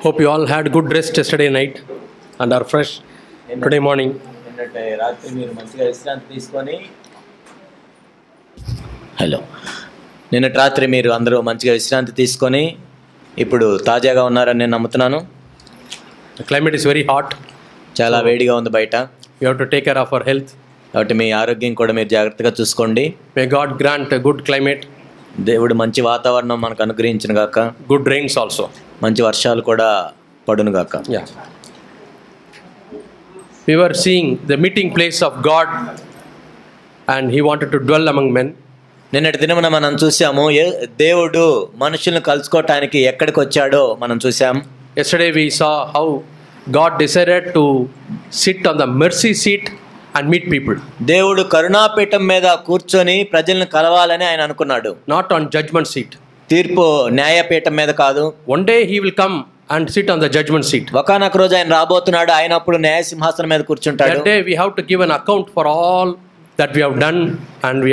Hope you all had good rest yesterday night and are fresh today morning. రాత్రి మీరు మంచిగా విశ్రాంతి తీసుకొని నిన్నటి రాత్రి మీరు అందరూ మంచిగా విశ్రాంతి తీసుకొని ఇప్పుడు తాజాగా ఉన్నారని నేను నమ్ముతున్నాను. The climate is very hot. చాలా వేడిగా ఉంది బయట. We have to take care of our health. కాబట్టి మీ ఆరోగ్యం కూడా మీరు జాగ్రత్తగా చూసుకోండి. May God grant a good climate. దేవుడు మంచి వాతావరణం మనకు అనుగ్రహించును గాక. Good rains also. మంచి వర్షాలు కూడా పడును గాక. Yeah. We were seeing the meeting place of God and he wanted to dwell among men. నిన్నటి దినమున మనం చూసాము దేవుడు మనుషులను కలుసుకోవటానికి ఎక్కడికి వచ్చాడో మనం చూసాం. Yesterday we saw how God decided to sit on the mercy seat and meet people. దేవుడు కరుణాపీఠం మీద కూర్చొని ప్రజలను కలవాలని ఆయన అనుకున్నాడు. Not on judgment seat. తీర్పు న్యాయపీఠం మీద కాదు. One day he will come and sit on the judgment seat. ఒకానొక రోజు ఆయన రాబోతున్నాడు. ఆయన అప్పుడు న్యాయ సింహాసనం మీద కూర్చుంటాడు. That day we have to give an account for all that we have done and we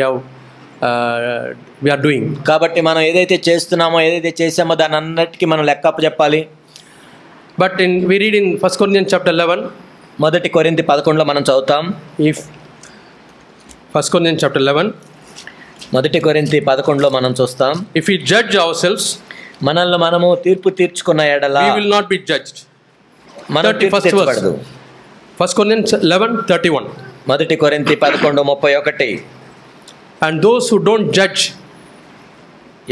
are doing. కాబట్టి మనం ఏదైతే చేస్తున్నామో ఏదైతే చేసామో దాని అన్నిటికీ మనం లెక్కప్ప చెప్పాలి. But we read in 1 Corinthians chapter 11. మొదటి కొరింథీ 11లో మనం చదువుతాం. If 1 Corinthians chapter 11. మొదటి కొరింథీ 11లో మనం చూస్తాం. If we judge ourselves, మనల్ని మనము తీర్పు తీర్చుకున్న ఎడల we will not be judged. మనం తీర్పు తీర్చబడదు. 1 Corinthians 11:31. మొదటి కొరింథీ 11:31. And those who don't judge,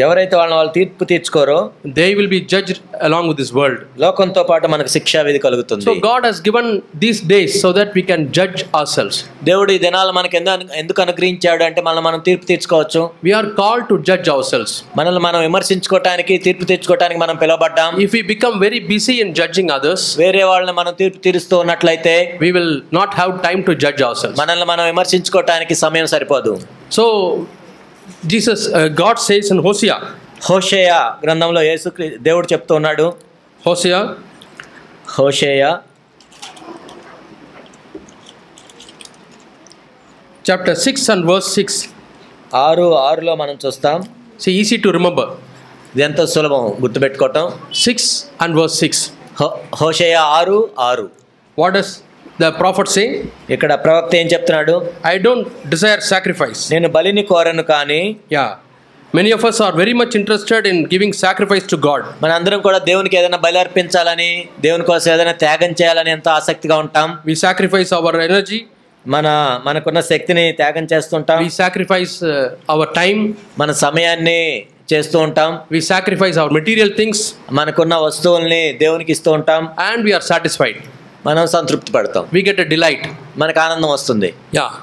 ఎవరైతే వాళ్ళు తీర్పు తీర్చుకోరో they will be judged along with this world. లోకంతో పాటు మనకు శిక్షా విధి కలుగుతుంది. So God has given these days so that we can judge ourselves. దేవుడు ఈ దినాలు మనకు ఎందుకు అనుగ్రహించాడు అంటే మనం తీర్పు తీర్చుకోవచ్చు. We are called to judge ourselves. మనల్ని మనం విమర్శించుకోవడానికి తీర్పు తీర్చుకోవడానికి మనం పిలువబడ్డాం. If we become very busy in judging others, వేరే వాళ్ళని మనం తీర్పు తీరుస్తూ ఉన్నట్లయితే we will not have time to judge ourselves. మనల్ని మనం విమర్శించుకోవడానికి సమయం సరిపోదు. So God says in హోషేయ గ్రంథంలో దేవుడు చెప్తూ ఉన్నాడు. హోషేయ chapter 6 and verse 6. 6:6లో మనం చూస్తాం. See, easy to remember. ఇది ఎంతో సులభం గుర్తుపెట్టుకోవటం. 6 and verse 6. హోషేయ 6:6. What does the prophet say? ఇక్కడ ప్రవక్త ఏం చెప్తున్నాడు? I don't desire sacrifice. నేను బలిని కోరను కానీ. Yeah. Many of us are very much interested in giving sacrifice to God. మనందరం కూడా దేవునికి ఏదైనా బలి అర్పించాలని, దేవుని కోసం ఏదైనా త్యాగం చేయాలని ఎంతో ఆసక్తిగా ఉంటాం. We sacrifice our energy. మనకున్న శక్తిని త్యాగం చేస్తుంటాం. We sacrifice our time. మన సమయాన్ని చేస్తూ ఉంటాం. We sacrifice our material things. మనకున్న వస్తువుల్ని దేవునికి ఇస్తూ ఉంటాం. And we are satisfied. మనం సంతృప్తి పడతాం. We get a delight. మనకు ఆనందం వస్తుంది. Yeah.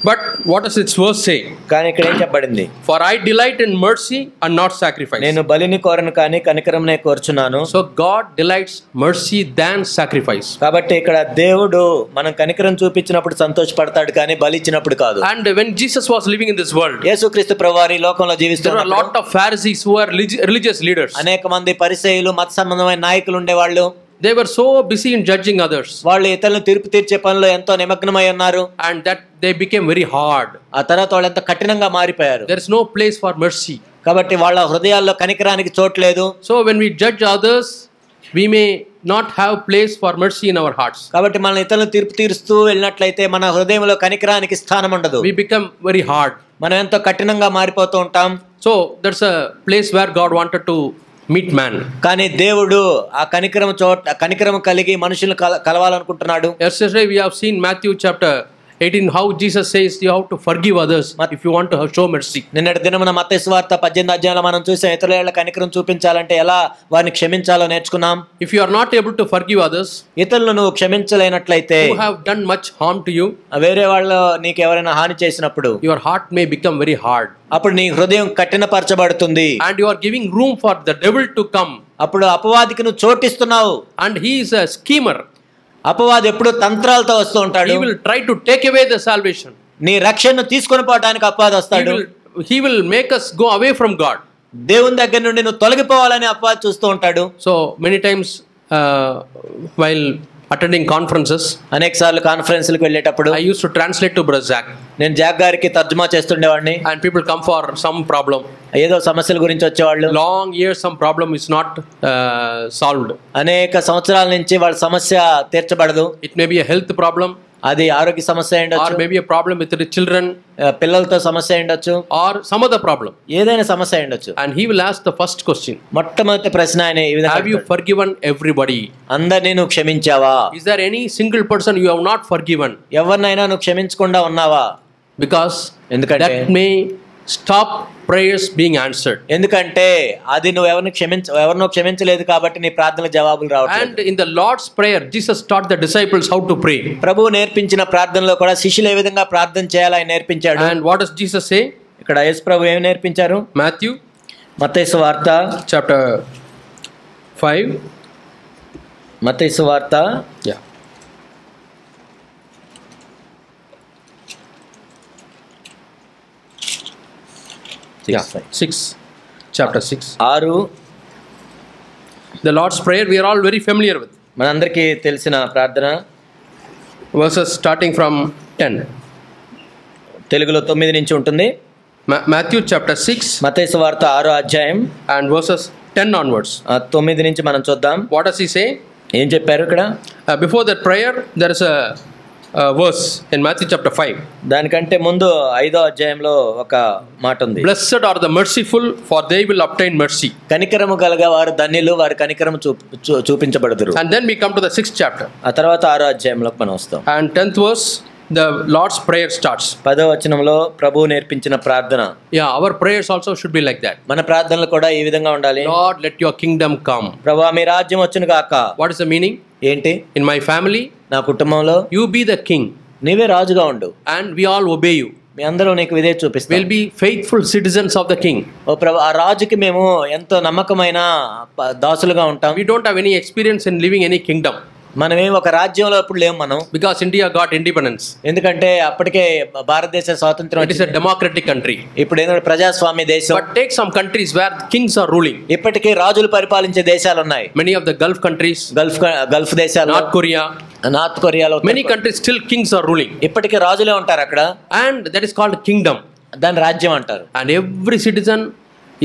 But what does its verse say? కానీ ఇక్కడ ఏం చెప్పబడింది? For I delight in mercy and not sacrifice. నేను బలిని కోరను కానీ కనికరంనే కోరుచున్నాను. So God delights mercy than sacrifice. కాబట్టి ఇక్కడ దేవుడు మనం కనికరం చూపించినప్పుడు సంతోషపడతాడు కానీ బలి ఇచ్చినప్పుడు కాదు. And when Jesus was living in this world, యేసుక్రీస్తు ప్రభువారు ఈ లోకంలో జీవిస్తున్నప్పుడు there were a lot of Pharisees who were religious leaders. అనేక మంది పరిసయ్యులు మత సంబంధమైన నాయకులు ఉండేవాళ్ళు. They were so busy in judging others. వాళ్ళు ఇతరులను తీర్పు తీర్చే పనిలో ఎంతో నిమగ్నమై ఉన్నారు. And that they became very hard. ఆ తర్వాత వాళ్ళు ఎంత కఠినంగా మారిపోయారు. There is no place for mercy. కాబట్టి వాళ్ళ హృదయాల్లో కనికరానికి చోటు లేదు. So when we judge others, we may not have place for mercy in our hearts. కాబట్టి మనం ఇతరులను తీర్పు తీరుస్తూ వెళ్ళినట్లయితే మన హృదయంలో కనికరానికి స్థానం ఉండదు. We become very hard. మనం ఎంతో కఠినంగా మారిపోతూ ఉంటాం. So there's a place where God wanted to meet man. కానీ దేవుడు ఆ కనికరం కలిగి మనుషులను కలవాలనుకుంటున్నాడు. Yesterday we have seen Matthew chapter 18 how Jesus says you have to forgive others if you want to show mercy. నిన్నటి దినమున మత్తయి సువార్త 18వ అధ్యాయంలో మనం చూసాం ఇతరుల కనికరం చూపించాలంటే ఎలా వారిని క్షమించాలో నేర్చుకున్నాం. If you are not able to forgive others, ఇతరులను క్షమించలేనట్లయితే, who have done much harm to you, వేరే వాళ్ళు నీకు ఎవరైనా హాని చేసినప్పుడు, your heart may become very hard. అప్పుడు నీ హృదయం కఠినపరచబడుతుంది. And you are giving room for the devil to come. అప్పుడు అపవాదికి నువ్వు చోటిస్తున్నావు. And he is a schemer. అపవాది ఎప్పుడు తంత్రాలతో వస్తూ ఉంటాడు. He will try to take away the salvation. నీ రక్షణను తీసుకొని పోవడానికి అపవాది వస్తాడు. He will make us go away from God. దేవుని దగ్గర నుండి నువ్వు తొలగిపోవాలని అపవాది చూస్తూ ఉంటాడు. So many times while attending conferences, అనేక సార్లు కాన్ఫరెన్స్లకు వెళ్ళేటప్పుడు I used to translate to Brother Zach, నేను జాక్ గారికి తర్జుమా చేస్తుండేవాడిని. and people come for some problem. ఏదో సమస్యల గురించి వచ్చేవాళ్ళు. Long years, some problem is not solved. అనేక సంవత్సరాల నుంచి వాళ్ళ సమస్య తీర్చబడదు. It may be a health problem, అది ఆరోగ్య సమస్య or ఉండొచ్చు, maybe a problem with the children, పిల్లలతో సమస్య ఉండొచ్చు, or some other problem. ఏదైనా సమస్య ఉండొచ్చు. And he will ask the first question: మొట్టమొదటి ప్రశ్న ఆయన ఈ విధంగా have you అడుగుతాడు. forgiven everybody? అందరినీ నువ్వు క్షమించావా? Is there any single person you have not forgiven? ఎవరినైనా నువ్వు క్షమించకుండా ఉన్నావా? Because ఎందుకంటే that may stop prayers being answered. ఎందుకంటే అది నువ్వు ఎవరినో క్షమించలేదు కాబట్టి నీ ప్రార్థనలకు జవాబులు రావట్లేదు. And in the Lord's prayer, Jesus taught the disciples how to pray. ప్రభువు నేర్పించిన ప్రార్థనలో కూడా శిష్యులు ఏ విధంగా ప్రార్థన చేయాలో ఆయన నేర్పించాడు. And what does Jesus say? ఇక్కడ యేసు ప్రభు ఏమి నేర్పించారు? Matthew మత్తయి సువార్త chapter 5. మత్తయి సువార్త Yeah. Yeah, 6. Chapter 6. 6. The Lord's Prayer we are all very familiar with. మనందరికీ తెలిసిన ప్రార్థన. Verses starting from 10. తెలుగులో 9 నుంచి ఉంటుంది. Matthew chapter 6 మత్తయి సువార్త 6వ అధ్యాయం and verses 10 onwards. 9 నుంచి మనం చూద్దాం. What does he say? ఏం చెప్పారు ఇక్కడ? Before that prayer, there is a verse in Matthew chapter 5. దానికంటే ముందు 5వ అధ్యాయంలో ఒక మాట ఉంది. Blessed are the merciful, for they will obtain mercy. కనికరము గలగ వారు ధన్యులు, వారి కనికరము చూపించబడుదురు. And then we come to the 6th chapter. ఆ తర్వాత 6వ అధ్యాయంలోకి మనం వస్తాం. And 10th verse, the Lord's prayer starts. 10వ వచనంలో ప్రభువు నేర్పించిన ప్రార్థన. Yeah, our prayers also should be like that. మన ప్రార్థనలు కూడా ఈ విధంగా ఉండాలి. Lord, let your kingdom come. ప్రభువా మీ రాజ్యం వచ్చును గాక. What is the meaning? ఏంటి? In my family, నా కుటుంబంలో you be the king, నీవే రాజుగా ఉండు, and we all obey you. మీ అందరూ నీకు విధేయత చూపిస్తాం. We'll be faithful citizens of the king. ఓ ప్రభు, ఆ రాజుకి మేము ఎంతో నమ్మకమైన దాసులుగా ఉంటాం. We don't have any experience in living any kingdom. మనమేం ఒక రాజ్యంలో ఎప్పుడు లేము మనం. Because India got independence. ఎందుకంటే అప్పటికే భారతదేశ స్వాతంత్రం It is a democratic country. ఇప్పుడు ఏంటంటే ప్రజాస్వామ్య దేశం. But take some countries where kings are ruling. ఇప్పటికే రాజులు పరిపాలించే దేశాలు ఉన్నాయి. Many of the Gulf countries, Gulf దేశాలు, North Korea, నార్త్ కొరియాలో many countries still kings are ruling. ఇప్పటికే రాజులే ఉంటారు అక్కడ. And that is called kingdom. దాని రాజ్యం అంటారు. And every citizen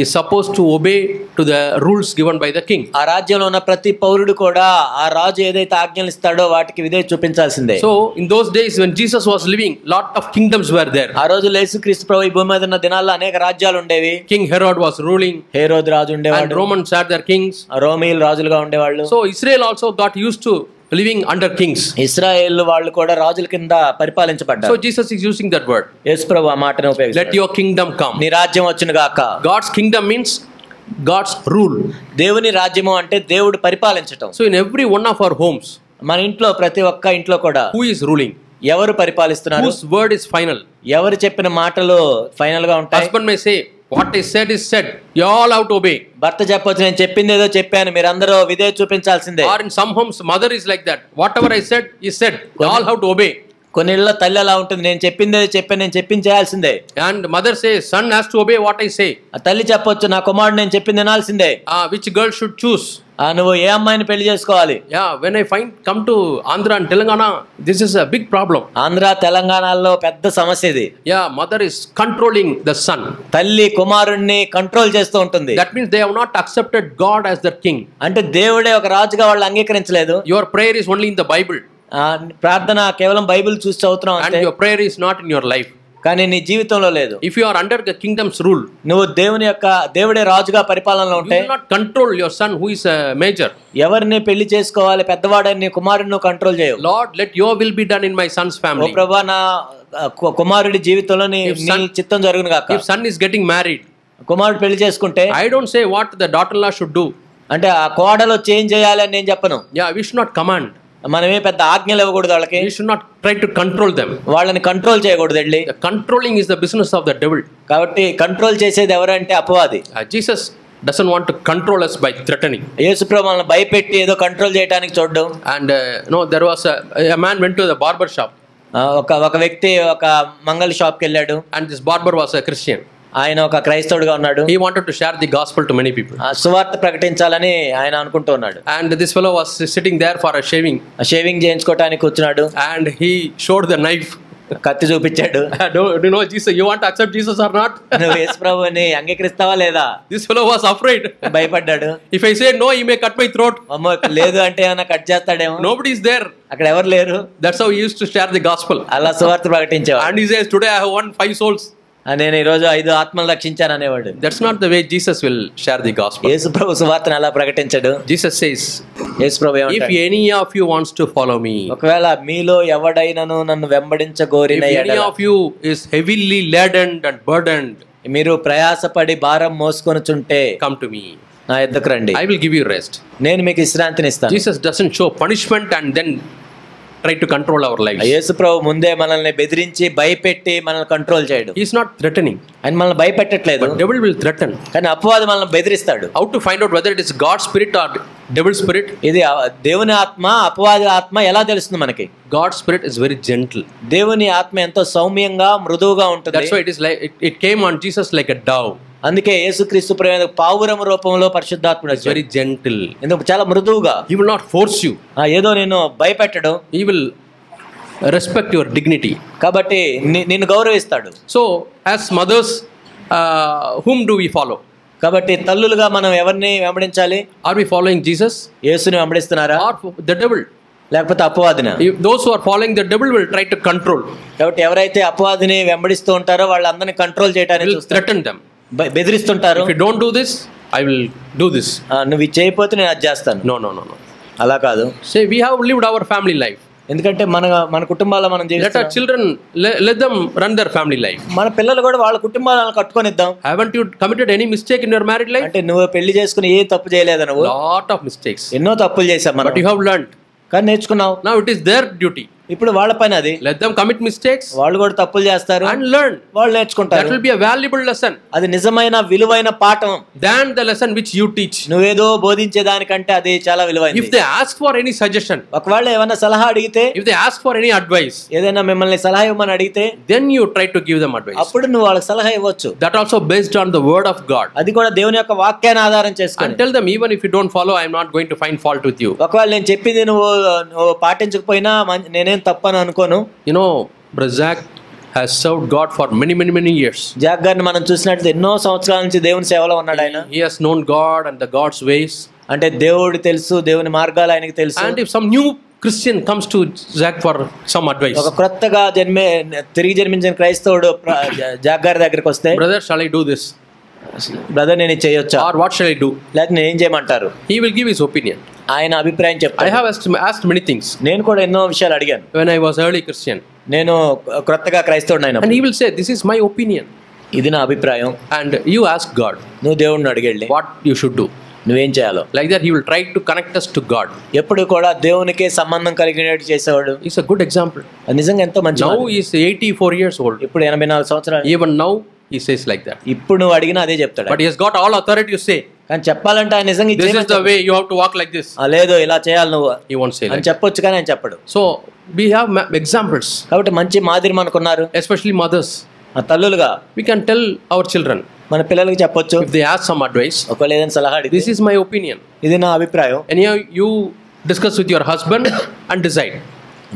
is supposed to obey to the rules given by the king. ఆ రాజ్యంలో ఉన్న ప్రతి పౌరుడు కూడా ఆ రాజు ఏదైతే ఆజ్ఞలు ఇస్తాడో వాటికి విధేయత చూపించాల్సిందే. So in those days when Jesus was living, lot of kingdoms were there. ఆ రోజు యేసుక్రీస్తు ప్రభువు ఈ భూమి మీద ఉన్న దినాల్లో అనేక రాజ్యాలు ఉండేవి. King Herod was ruling. హేరోదు రాజు ఉండేవాడు. And Romans had their kings. రోమీయులు రాజులుగా ఉండేవాళ్ళు. So Israel also got used to living under kings. Israel వాళ్ళు కూడా రాజుల కింద పరిపాలించబడ్డారు. So Jesus is using that word. యేసు ప్రభువు ఆ మాటను ఉపయోగిస్తాడు. Let your kingdom come. నీ రాజ్యం వచ్చును గాక. God's kingdom means God's rule. దేవుని రాజ్యము అంటే దేవుడు పరిపాలించటం. So in every one of our homes, మన ఇంట్లో ప్రతి ఒక్క ఇంట్లో కూడా who is ruling? ఎవరు పరిపాలిస్తున్నారు? Whose word is final? ఎవరు చెప్పిన మాటలు ఫైనల్ గా ఉంటాయి. Husband may say, what is said is said. You all have to obey. భర్త చెప్పొచ్చు, నేను చెప్పింది ఏదో చెప్పాను, మీరందరూ విధేయత చూపించాల్సిందే. Or in some homes, mother is like that. Whatever I said is said. You all have to obey. కొన్ని ఇళ్ళ తల్లి అలా ఉంటుంది, నేను చెప్పింది ఏదో చెప్పాను, నేను చెప్పింది చేయాల్సిందే. And mother says, son has to obey what I say. ఆ తల్లి చెప్పొచ్చు, నా కుమారుడు నేను చెప్పింది వినాల్సిందే. Which girl should choose? నువ్వు ఏ అమ్మాయిని పెళ్లి చేసుకోవాలి? Yeah, when I come to Andhra and Telangana, this is a big problem. Andhra తెలంగాణలో పెద్ద సమస్య ఇది. Yeah, mother is controlling the son. తల్లి కుమారుణ్ణి కంట్రోల్ చేస్తూ ఉంటుంది. That means they have not accepted God as their king. అంటే దేవుడే ఒక రాజుగా వాళ్ళు అంగీకరించలేదు. Your prayer is only in the Bible. ప్రార్థన కేవలం బైబిల్ చూసి చదువుతున్నాం and your prayer is not in your life. కానీ నీ జీవితంలో లేదు. If you are under the kingdom's rule, నువ్వు దేవుడే రాజుగా పరిపాలనలో ఉంటే, you will not control your son who is a major. ఎవరిని పెళ్లి చేసుకోవాలి పెద్దవాడని నీ కుమారుడిని నువ్వు కంట్రోల్ చేయవు. Lord, let your will be done in my son's family. ఓ ప్రభువా, నా కుమారుడి జీవితంలో నీ చిత్తం జరుగును గాక. If son is getting married, కుమారుడు పెళ్లి చేసుకుంటే, I don't say what the daughter-in-law should do. అంటే ఆ కోడలు చేంజ్ చేయాలి అని నేను చెప్పను. Yeah, we should not command. మనమే పెద్ద ఆజ్ఞలు ఇవ్వకూడదు వాళ్ళకి. We should not try to control them. వాళ్ళని కంట్రోల్ చేయకూడదు వెళ్ళి. The controlling is the business of the devil. కాబట్టి కంట్రోల్ చేసేది ఎవరంటే అపవాది. Jesus doesn't want to control us by threatening. యేసు ప్రభు మనల్ని భయపెట్టి ఏదో కంట్రోల్ చేయడానికి చూడడం. And no, there was a man went to the barber shop. ఒక వ్యక్తి ఒక మంగళ షాప్కి వెళ్ళాడు. And this barber was a Christian. ఆయన ఒక క్రైస్తవుడిగా ఉన్నాడు. He wanted to share the gospel to many people. సువార్త ప్రకటించాలని ఆయన అనుకుంటూ ఉన్నాడు. And this fellow was sitting there for a shaving. Shaving చేయించుకోవడానికి కూర్చున్నాడు. And he showed the knife. కత్తి చూపించాడు. Do you know Jesus? You want to accept Jesus or not? నువ్వు యేసు ప్రభువుని అంగీకరిస్తావా లేదా? This fellow was afraid. భయపడ్డాడు. If I say no, he may cut my throat. అమ్మో లేదు అంటే ఏమైనా కట్ చేస్తాడేమో. Nobody is there. అక్కడ ఎవరు లేరు. That's how he used to share the gospel. అలా సువార్త ప్రకటించేవాడు. And he says, today I have won 5 souls. నేను ఈ రోజు 5 ఆత్మలు రక్షించాను అనేవాడు. That's not the way Jesus will share the gospel. యేసు ప్రభు సువార్తను అలా ప్రకటించడు. Jesus says, Yesu Prabhu if ఏమంటాడు? any of you wants to follow me, ఒకవేళ మీలో ఎవడైనను నన్ను వెంబడించగోరిన if any ఎడల, of you is heavily laden and burdened, మీరు ప్రయాసపడి భారం మోసుకొనుచుంటే come to me. నా యొద్దకు రండి, I will give you rest. నేను మీకు విశ్రాంతిని ఇస్తాను. Jesus doesn't show punishment and then try to control our lives. యేసు ప్రభు ముందే మనల్ని బెదిరించి భయపెట్టి మనల్ని కంట్రోల్ చేయడు. He's not threatening. ఆయన మనల్ని భయపెట్టట్లేదు. But devil will threaten. కానీ అపవాది మనల్ని బెదిరిస్తాడు. How to find out whether it is God's spirit or devil's spirit? ఇది దేవుని ఆత్మ అపవాది ఆత్మ ఎలా తెలుస్తుంది మనకి? God's spirit is very gentle. దేవుని ఆత్మ ఎంతో సౌమ్యంగా మృదువుగా ఉంటుంది. That's why it is like it came on Jesus like a dove. అందుకే యేసుక్రీస్తు ప్రభు పావురం రూపంలో పరిశుద్ధాత్ముడు వచ్చాడు. Very gentle. ఎందుకు చాలా మృదువుగా. He will not force you. ఏదో నేను భయపెట్టడు. He will respect your dignity. కాబట్టి నిన్ను గౌరవిస్తాడు. So as mothers, whom do we follow? కాబట్టి తల్లులుగా మనం ఎవరిని వెంబడించాలి? Are we following Jesus? యేసుని వెంబడిస్తున్నారా? Or the devil? లేకపోతే అపవాదిని? Those who are following the devil will try to control. కాబట్టి ఎవరైతే అపవాదిని వెంబడిస్తూ ఉంటారో వాళ్ళందరినీ కంట్రోల్ చేయడానికి Will threaten them. బెదిరిస్తుంటారు. If you don't do this, I will do this. నువ్వు ఇది చేయకపోతే నేను అది చేస్తాను. No. అలా కాదు. Say we have lived our family life. ఎందుకంటే మన కుటుంబాల్లో మనం Let our children, let them run their family life. మన పిల్లలు కూడా వాళ్ళ కుటుంబాలను కట్టుకొనిద్దాం. Haven't you committed any mistake in your married life? అంటే నువ్వు పెళ్లి చేసుకుని ఏ తప్పు చేయలేదు నువ్వు. Lot of mistakes. ఎన్నో తప్పులు చేశాం మనం. But you have learned. కానీ నేర్చుకున్నావు. Now it is their duty. ఇప్పుడు వాళ్ళ పని అది. Let them commit mistakes. వాళ్ళు కూడా తప్పులు చేస్తారు. And learn. వాళ్ళు నేర్చుకుంటారు. That will be a valuable lesson. అది నిజమైన విలువైన పాఠం. Than the lesson which you teach. నువ్వేదో బోధించే దానికంటే అది చాలా విలువైనది. If they ask for any suggestion, ఒకవేళ ఏమైనా సలహా అడిగితే, if they ask for any advice, ఏదైనా మిమ్మల్ని సలహా ఇవ్వమని అడిగితే, then you try to give them advice. అప్పుడు నువ్వు వాళ్ళకి సలహా ఇవ్వచ్చు. That also based on the word of God. అది కూడా దేవుని యొక్క వాక్యాన్ని ఆధారం చేసుకొని. And tell them, even if you don't follow, I am not going to find fault with you. ఒకవేళ నేను చెప్పింది నువ్వు పాటించకపోయినా నేనేం తప్పని అనుకోను. You know, Brother Zach has served God for many years. Jack గారిని మనం చూసినట్లయితే ఎన్నో సంవత్సరాల నుంచి దేవుని సేవలో ఉన్నాడు ఆయన. He has known God and the God's ways. అంటే దేవుడు తెలుసు, దేవుని మార్గాలు ఆయనకి తెలుసు. And if some new Christian comes to Zach for some advice, ఒక కొత్తగా తిరిగి జన్మించిన క్రైస్తవుడు జాక్ గారి దగ్గరికి వస్తే, brother, shall I do this? Brother నేను చేయొచ్చా? Or what shall I do? లేకపోతే నేను ఏం చేయమంటారు? He will give his opinion. ఆయన అభిప్రాయం చెప్తాడు. I have asked many things. నేను కూడా ఎన్నో విషయాలు అడిగాను. When I was early Christian, నేను కొత్తగా క్రైస్తవుడు అయినప్పుడు. And he will say, this is my opinion. ఇది నా అభిప్రాయం. And you ask God. నువ్వు దేవుడిని అడిగెళ్ళి what you should do. నువ్వేం చేయాలో. Like that he will try to connect us to God. ఎప్పుడు కూడా దేవునికే సంబంధం కలిగినట్టు చేసేవాడు. It's a good example. అది నిజంగా ఎంతో మంచి. Now he is 84 years old. ఇప్పుడు 84 సంవత్సరాలు. Even now he says like that. ఇప్పుడు నువ్వు అడిగినా అదే చెప్తాడు. But he has got all authority to say. కానీ చెప్పాలంటే ఆయన నిజంగా this is the way you have to walk like this. లేదు ఇలా చేయాలి నువ్వు. He won't say అని చెప్పొచ్చు కానీ ఆయన చెప్పడు. So we have examples. కాబట్టి మంచి మాదిరి మనకున్నారు. Especially mothers. తల్లులుగా we can tell our children. మన పిల్లలకి చెప్పొచ్చు. If they ask some advice, ఒకవేళ ఏదైనా సలహా అడిగితే, this is my opinion. ఇది నా అభిప్రాయం. Anyhow you discuss with your husband and decide.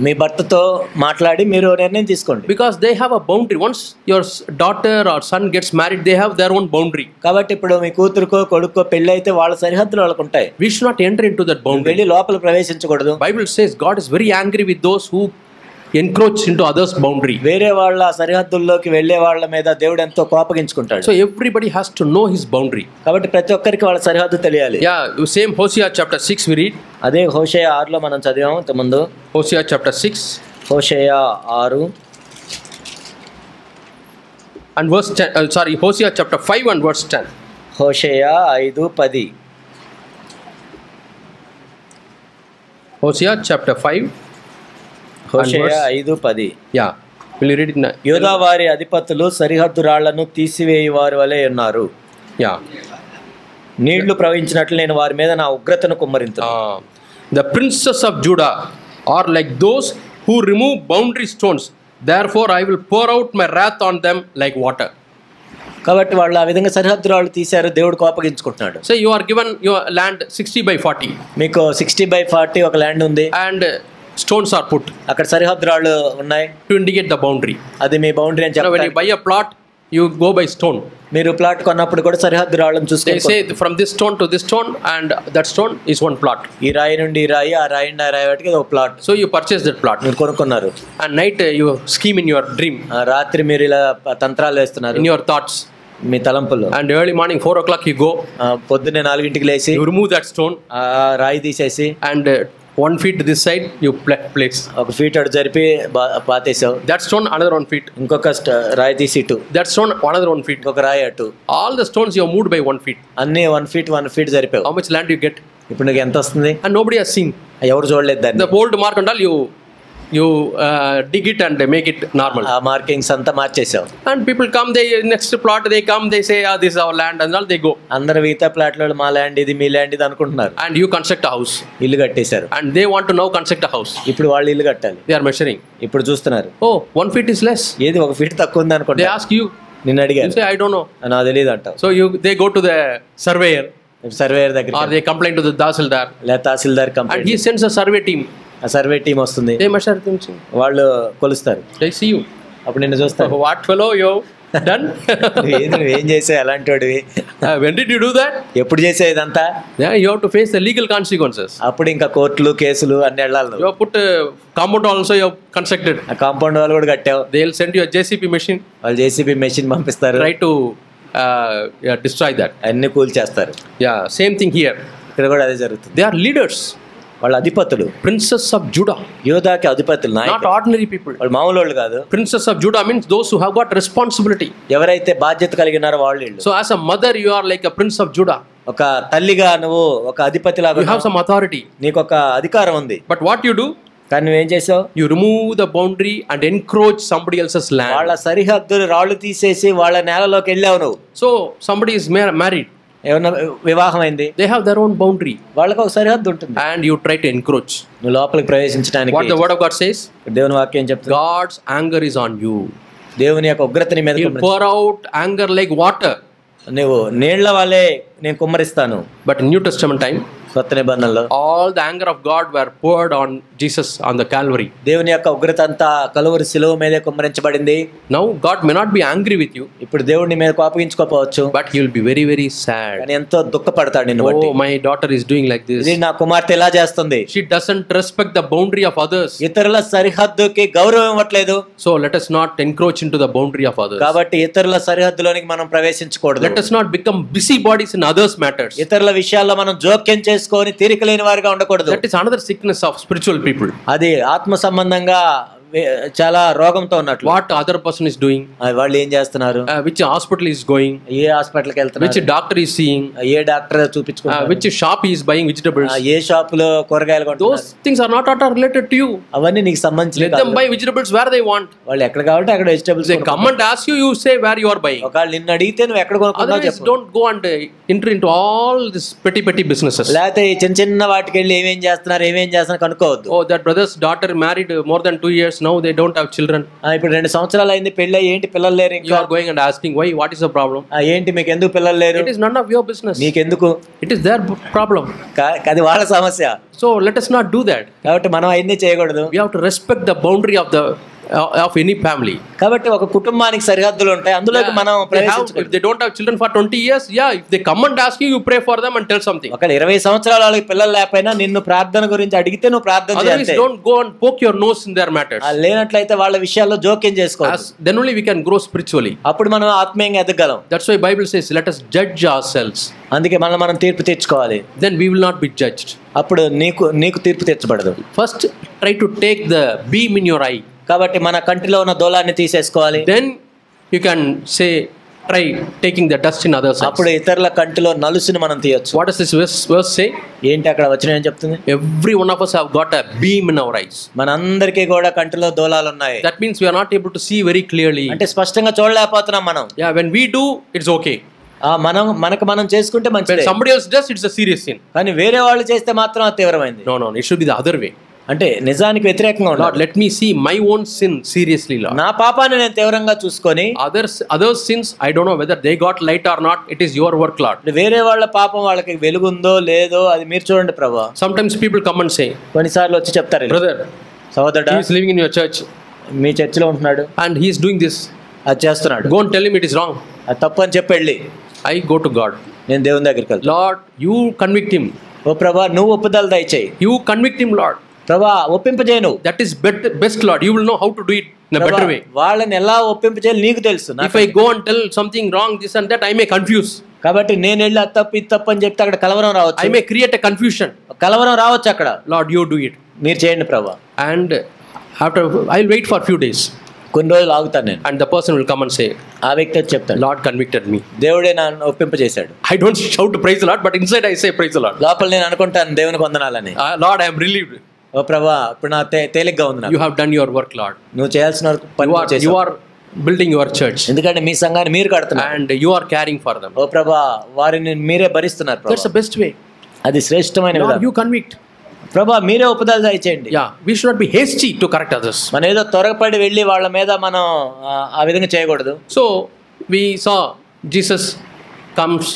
మీ భర్తతో మాట్లాడి మీరు నిర్ణయం తీసుకోండి. Because they have a boundary. Once your daughter or son gets married, they have their own boundary. కాబట్టి ఇప్పుడు మీ కూతురుకో కొడుకో పెళ్లి అయితే వాళ్ళ సరిహద్దులు వాళ్ళకు ఉంటాయి. We should not enter into that boundary. వెళ్ళి లోపల ప్రవేశించకూడదు. Bible says God is very angry with those who encroach into others boundary. వేరే వాళ్ళ సరిహద్దుల్లోకి వెళ్ళే వాళ్ళ మీద దేవుడు ఎంతో కోపగించుకుంటాడు. So everybody has to know his boundary. కాబట్టి ప్రతి ఒక్కరికి వాళ్ళ సరిహద్దు తెలియాలి. Yeah, same Hosea chapter 6 we read. అదే హోషేయ 6లో మనం చదివాము ఇంత ముందు. Hosea chapter 6 హోషేయ 6 and verse 10, Hosea chapter 5 and verse 10. హోషేయ 5:10. Hosea chapter 5. హోషేయ 5:10. Yeah, will you read it? యూదా వారి అధిపతులు సరిహద్దు రాళ్లను తీసివేయి వారి వలె ఉన్నారు. Yeah. నీళ్లు ప్రవహించినట్లు నేను వారి మీద నా ఉగ్రతను కుమ్మరింతును. The princes of Judah are like those who remove boundary stones. Therefore I will pour out my wrath on them like water. కాబట్టి వాళ్ళు ఆ విధంగా సరిహద్దు రాళ్ళు తీశారు, దేవుడు కోపగించుకుంటున్నాడు. Say you are given your land 60/40 మీకు 60/40 ఒక ల్యాండ్ ఉంది, and stones are put అక్కడ సరిహద్దు రాళ్ళు ఉన్నాయి, to indicate the boundary. అది మీ బౌండరీ అని When చెప్తారు. you buy a plot, you go by stone. మీరు ప్లాట్ కొన్నప్పుడు కూడా సరిహద్దు రాళ్ళని They చూసుకొని say from this stone to this stone, and that stone is one plot. ఈ రాయి నుండి ఈ రాయి, ఆ రాయి నుండి ఆ రాయి వాటికి ఒక plot So you purchase that plot. మీరు కొనుక్కున్నారు. And night you scheme in your dream, ఆ రాత్రి మీరు ఇలా తంత్రాలు వేస్తున్నారు in your thoughts. Me తలంపుల్లో. And early morning 4 o'clock you go, పొద్దున్నే 4 లేచి you remove that stone, ఆ రాయి తీసేసి and 1 feet this side you place. ఒక ఫీట్ అటు జరిపి పాతేసావు. That stone another 1 feet. ఇంకొక రాయి తీసి ఇటు, That stone another 1 feet. ఇంకొక రాయి అటు. All the stones you have moved by 1 feet. అన్ని 1 feet జరిపావు. How much land you get? ఇప్పుడు నీకు ఎంత వస్తుంది? And nobody has seen. ఎవరు చూడలేదు దాన్ని. The old mark and all you dig it and make it normal. ఆ మార్కింగ్స్ అంతా మార్చేసావు. And people come, they next plot they come, they say this is our land and all, they go. అందరు మిగతా ప్లాట్లో మా land ఇది, మీ land ఇది అనుకుంటున్నారు. And you construct a house. ఇల్లు కట్టేశారు. And they want to now construct a house. ఇప్పుడు వాళ్ళు ఇల్లు కట్టాలి. They are measuring. ఇప్పుడు చూస్తున్నారు, Oh, 1 feet is less. ఏది 1 ఫీట్ తక్కువ ఉంది They అనుకుంటా. ask you. నిన్ను You అడిగారు, say I don't know. నాకు తెలియదు అంటావు. So they go to the surveyor surveyor దగ్గర or they complain to the tahsildar. లేదా తహసీల్దార్ And complaint. he sends a survey team. ఆ సర్వే టీం వస్తుంది, They measure things. వాళ్ళు కొలుస్తారు. They see you. అప్పుడు నిన్ను చూస్తారు. What fellow you have done? నువ్వేం చేసావు అలాంటి వాడివి, When did you do that? ఎప్పుడు చేసావు ఇదంతా? Yeah, you have to face the legal consequences. అప్పుడు ఇంకా కోర్టులు కేసులు అన్ని వెళ్ళాలి You నువ్వు. have put compound also you have constructed. ఆ కాంపౌండ్ వాళ్ళు కూడా కట్టావు. They'll send you a JCB machine, వాళ్ళు జేసీబీ మెషిన్ పంపిస్తారు, try to destroy that. అన్ని కూల్చేస్తారు. Yeah, same thing here. ఇక్కడ కూడా అదే జరుగుతుంది. They are leaders, వాళ్ళ అధిపతులు, princes of Judah, యోధాకి అధిపతులు, not నాయకులు. ordinary people. వాళ్ళు మామూలు వాళ్ళు కాదు. Princes of Judah means those who have got responsibility. ఎవరైతే బాధ్యత కలిగినారో వాళ్ళు వీళ్ళు. So as a mother, you are like a prince of Judah. ఒక తల్లిగా నువ్వు ఒక అధిపతి You లాగా have some authority. నీకు ఒక అధికారం ఉంది. But what you do? కానీ నువ్వేం చేసావు? You remove the boundary and encroach somebody else's వాళ్ళ land. సరిహద్దులు రాళ్ళు తీసేసి వాళ్ళ నేలలోకి వెళ్ళావు నువ్వు. So somebody is married. ఏమన్నా వివాహం అయింది, They have their own boundary. వాళ్ళకి ఒక సరిహద్దు ఉంటుంది. And you try to encroach. నువ్వు లోపలికి ప్రవేశించడానికి What the word of God says? దేవుని వాక్యం చెప్తుంది, God's anger is on you. దేవుని యొక్క ఉగ్రతని మీద He'll pour out anger like water. నువ్వు నీళ్ల వల్లే నేను కుమ్మరిస్తాను. But in New Testament time, కొత్త నిబంధనలో all the anger of God were poured on Jesus on the Calvary. దేవుని యొక్క ఉగ్రత అంతా కలువరి శిలువ మీదే కుమ్మరించబడింది. Now God may not be angry with you, ఇప్పుడు దేవుడిని మీద కోపగించుకోపోవచ్చు, but he will be very, very sad. కానీ ఎంతో దుఃఖపడతాడు నిన్ను బట్టి. Oh, my daughter is doing like ఇది this. నా కుమార్తె ఇలా చేస్తుంది, She doesn't respect the boundary of others. ఇతరుల సరిహద్దుకి గౌరవం ఇవ్వట్లేదు. So let us not encroach into the boundary of others. కాబట్టి ఇతరుల సరిహద్దులోనికి మనం ప్రవేశించకూడదు. Let us not become busybodies in others' matters. ఇతరుల విషయాల్లో మనం జోక్యం చేసుకొని తీరిక లేని వారిగా ఉండకూడదు. That is another sickness of spiritual people. అది ఆత్మ సంబంధంగా చాలా రోగంతో ఉన్నట్లు. What other person is doing, వాళ్ళు ఏం చేస్తున్నారు, which hospital is going, ఏ హాస్పిటల్కి which వెళ్తున్నారు, doctor is seeing, ఏ డాక్టర్ చూపించుకుంటారు, which shop he is buying vegetables. ఏ షాప్ లో కూరగాయలు కొంటున్నారు. Those things are not related to you. అవన్నీ నీకు సంబంధించి Let them buy vegetables where they want. వాళ్ళు ఎక్కడ కావాలంటే అక్కడ vegetables. They come and ask you, you say where you are buying. ఒకవేళ నిన్ను అడిగితే నువ్వు ఎక్కడ కొనుక్కున్నావు Otherwise, చెప్పు. don't go and enter into all this petty businesses. లేకపోతే ఈ చిన్న చిన్న వాటికి వెళ్ళి ఏమేం చేస్తున్నారు కనుక్కోవద్దు. Oh, that brother's daughter married more than 2 years now. They don't have children. ఇప్పుడు 2 సంవత్సరాలు అయింది పెళ్ళి, ఏంటి పిల్లలు లేరు You ఇంకా, are going and asking why? What is the problem? ఏంటి మీకు ఎందుకు పిల్లలు లేరు, It is none of your business. నీకెందుకు, It is their problem. అది వాళ్ళ సమస్య. So let us not do that. కాబట్టి మనం అయింది చేయకూడదు. We have to respect the boundary of any family. కాబట్టి ఒక కుటుంబానికి సరిహద్దులు ఉంటాయి, అందులోకి మనం If ప్రవేశించకూడదు. they don't have children for 20 years, if they come and ask you, you pray for them and tell something. ఒక 20 సంవత్సరాల వాళ్ళకి పిల్లలు లేకపోయినా నిన్ను ప్రార్థన గురించి అడిగితే నువ్వు ప్రార్థన Otherwise, చేయాలి. don't go and poke your nose in their matters. లేనట్లయితే వాళ్ళ విషయాల్లో జోక్యం చేసుకోవాలి. Then only we can grow spiritually. అప్పుడు మనం ఆత్మీయంగా ఎదగలం. That's why Bible says, let us judge ourselves. అందుకే మనం తీర్పు తెచ్చుకోవాలి. Then we will not be judged. అప్పుడు నీకు తీర్పు తెచ్చబడదు. First, try to take the beam in your eye. కాబట్టి మన కంటిలో ఉన్న దూలాన్ని తీసేసుకోవాలి. Then you can say, try taking the dust in others' eyes. అప్పుడు ఇతరుల కంటిలో నలుసుని మనం తీయొచ్చు. What does this verse say? ఏంటి అక్కడ వచ్చిన ఏం చెప్తుంది? Every one of us have got a beam in our eyes. మనందరికీ కూడా కంటిలో దూలాలు ఉన్నాయి. That means we are not able to see very clearly. అంటే స్పష్టంగా చూడలేకపోతున్నాం మనం. Yeah, when we do, it's okay. మనం చేసుకుంటే When మంచిది. somebody else does, it's a serious sin. కానీ వేరే వాళ్ళు చేస్తే మాత్రం అది తీవ్రమైంది. No, it should be the other way. అంటే నిజానికి వ్యతిరేకంగా Lord, ఉండాలి. let me see my own sin seriously, Lord. నా పాపాన్ని నేను తీవ్రంగా చూసుకొని Other sins, I don't know whether they got light or not. It is your work, Lord. వేరే వాళ్ళ పాపం వాళ్ళకి వెలుగుందో లేదో అది మీరు చూడండి ప్రభా. Sometimes people come and say, కొన్నిసార్లు వచ్చి చెప్తారు, brother, సహోదరుడా he is living in your church మీ చర్చిలో ఉంటున్నాడు, and he is doing this. అది చేస్తున్నాడు, Go and tell him it is wrong. అది తప్పు అని చెప్పి వెళ్ళి I go to God. నేను దేవుని దగ్గరికి వెళ్తాను. Lord, you convict him. ఓ ప్రభా నువ్వు ఒప్పుదల దయచేయి. You convict him, Lord. ప్రభా ఒప్పింపజేయ నువ్వు. That is best, Lord. You will know how to do it in a better way. వాళ్ళని ఎలా ఒప్పింపజేయాలి నీకు తెలుసు. If I go and tell something wrong, this and that, I may confuse. కాబట్టి నేను వెళ్ళి అది తప్పు ఇది తప్పు అని చెప్తే అక్కడ కలవరం రావచ్చు. I may create a confusion. కలవరం రావచ్చు అక్కడ. Lord, you do it. మీరు చేయండి ప్రభా. And after, I'll wait for a few days. కొన్ని రోజులు ఆగుతాను నేను. And the person will come and say, ఆ వ్యక్తి వచ్చి చెప్తాడు, Lord convicted me. దేవుడే నన్ను ఒప్పింపజేశాడు. I don't shout to praise the Lord, but inside I say praise the Lord. లోపల నేను అనుకుంటాను దేవునికి వందనాలని. Lord, I am relieved. ఓ ప్రభా ఇప్పుడు నా తేలిగ్గా ఉంది నాకు. You have done your work, Lord. నువ్వు చేయాల్సిన పని You చేసావు. are building your church. ఎందుకంటే మీ సంఘాన్ని మీరు కడుతున్నారు. And you are caring for them. ఓ ప్రభా వారిని మీరే భరిస్తున్నారు ప్రభా. That's the best way. అది శ్రేష్టమైన Lord, విధానం. you convict. ప్రభా మీరే ఉపదాలు దయచేయండి. Yeah, we should not be hasty to correct others. మనం ఏదో త్వరపడి వెళ్ళి వాళ్ళ మీద మనం ఆ విధంగా చేయకూడదు. So we saw Jesus comes,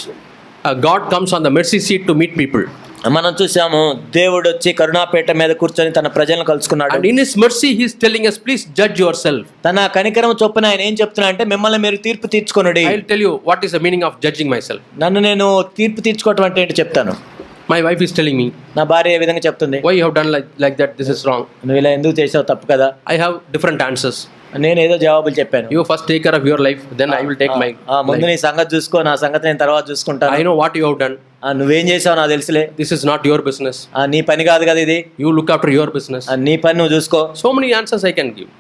God comes on the mercy seat to meet people. మనం చూసాము దేవుడు వచ్చి కరుణాపేట మీద కూర్చొని తన ప్రజలను కలుసుకున్నాడు. And in his mercy he is telling us, please judge yourself. తన కనికరం చొప్పున ఆయన ఏం చెప్తున్నా అంటే మిమ్మల్ని మీరు తీర్పు తీర్చుకొనుడి. I'll tell you what is the meaning of judging myself. నన్ను నేను తీర్పు తీర్చుకోవటం అంటే ఏంటి చెప్తాను. My wife is telling me, నా భార్య ఏ విధంగా చెప్తుంది, why you have done like that, this is wrong. నువ్వు ఇలా ఎందుకు చేసావు తప్పు కదా. I have different answers. నేను ఏదో జవాబులు చెప్పాను. You first take care of your life, then I will take my ముందు life. నీ సంగతి చూసుకో, నా సంగతి నేను తర్వాత చూసుకుంటాను. I know what you have done. నువ్వేం చేసావు నాకు తెలుసులే. This is not your business. నీ పని కాదు కదా ఇది. You look after your business. నీ పని నువ్వు చూసుకో. So many answers I can give.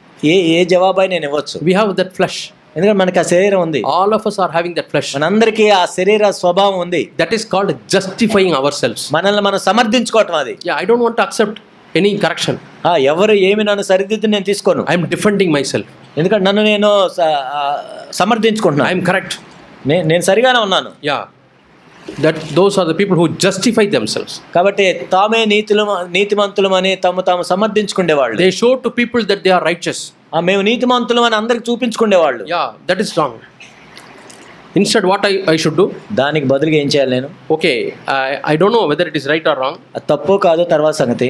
ఏ జవాబు నేను ఇవ్వచ్చు. We have that flesh. ఎందుకంటే మనకి ఆ శరీరం ఉంది. All of us are having that flesh. మనందరికీ ఆ శరీర స్వభావం ఉంది. That is called justifying ourselves. మనల్ని మనం సమర్థించుకోవటం అది. Yeah, I don't want to accept any correction. ఎవరు ఏమి నన్ను సరిదిద్దు నేను తీసుకోను. I am defending myself. ఎందుకంటే నన్ను నేను సమర్థించుకుంటున్నాను. I am correct. నేను సరిగానే ఉన్నాను. Yeah, those are the people who justify themselves. కాబట్టి తామే నీతిమంతులమని తాము సమర్థించుకునేవాళ్ళు. They show to people that they are righteous. మేము నీతిమంతులం అని అందరికి చూపించుకునేవాళ్ళు. Yeah, that is wrong. Instead, what I should do? దానికి బదులుగా ఏం చేయాలి నేను? Okay, I don't know whether it is right or wrong. అది తప్పు కాదు తర్వాత సంగతి.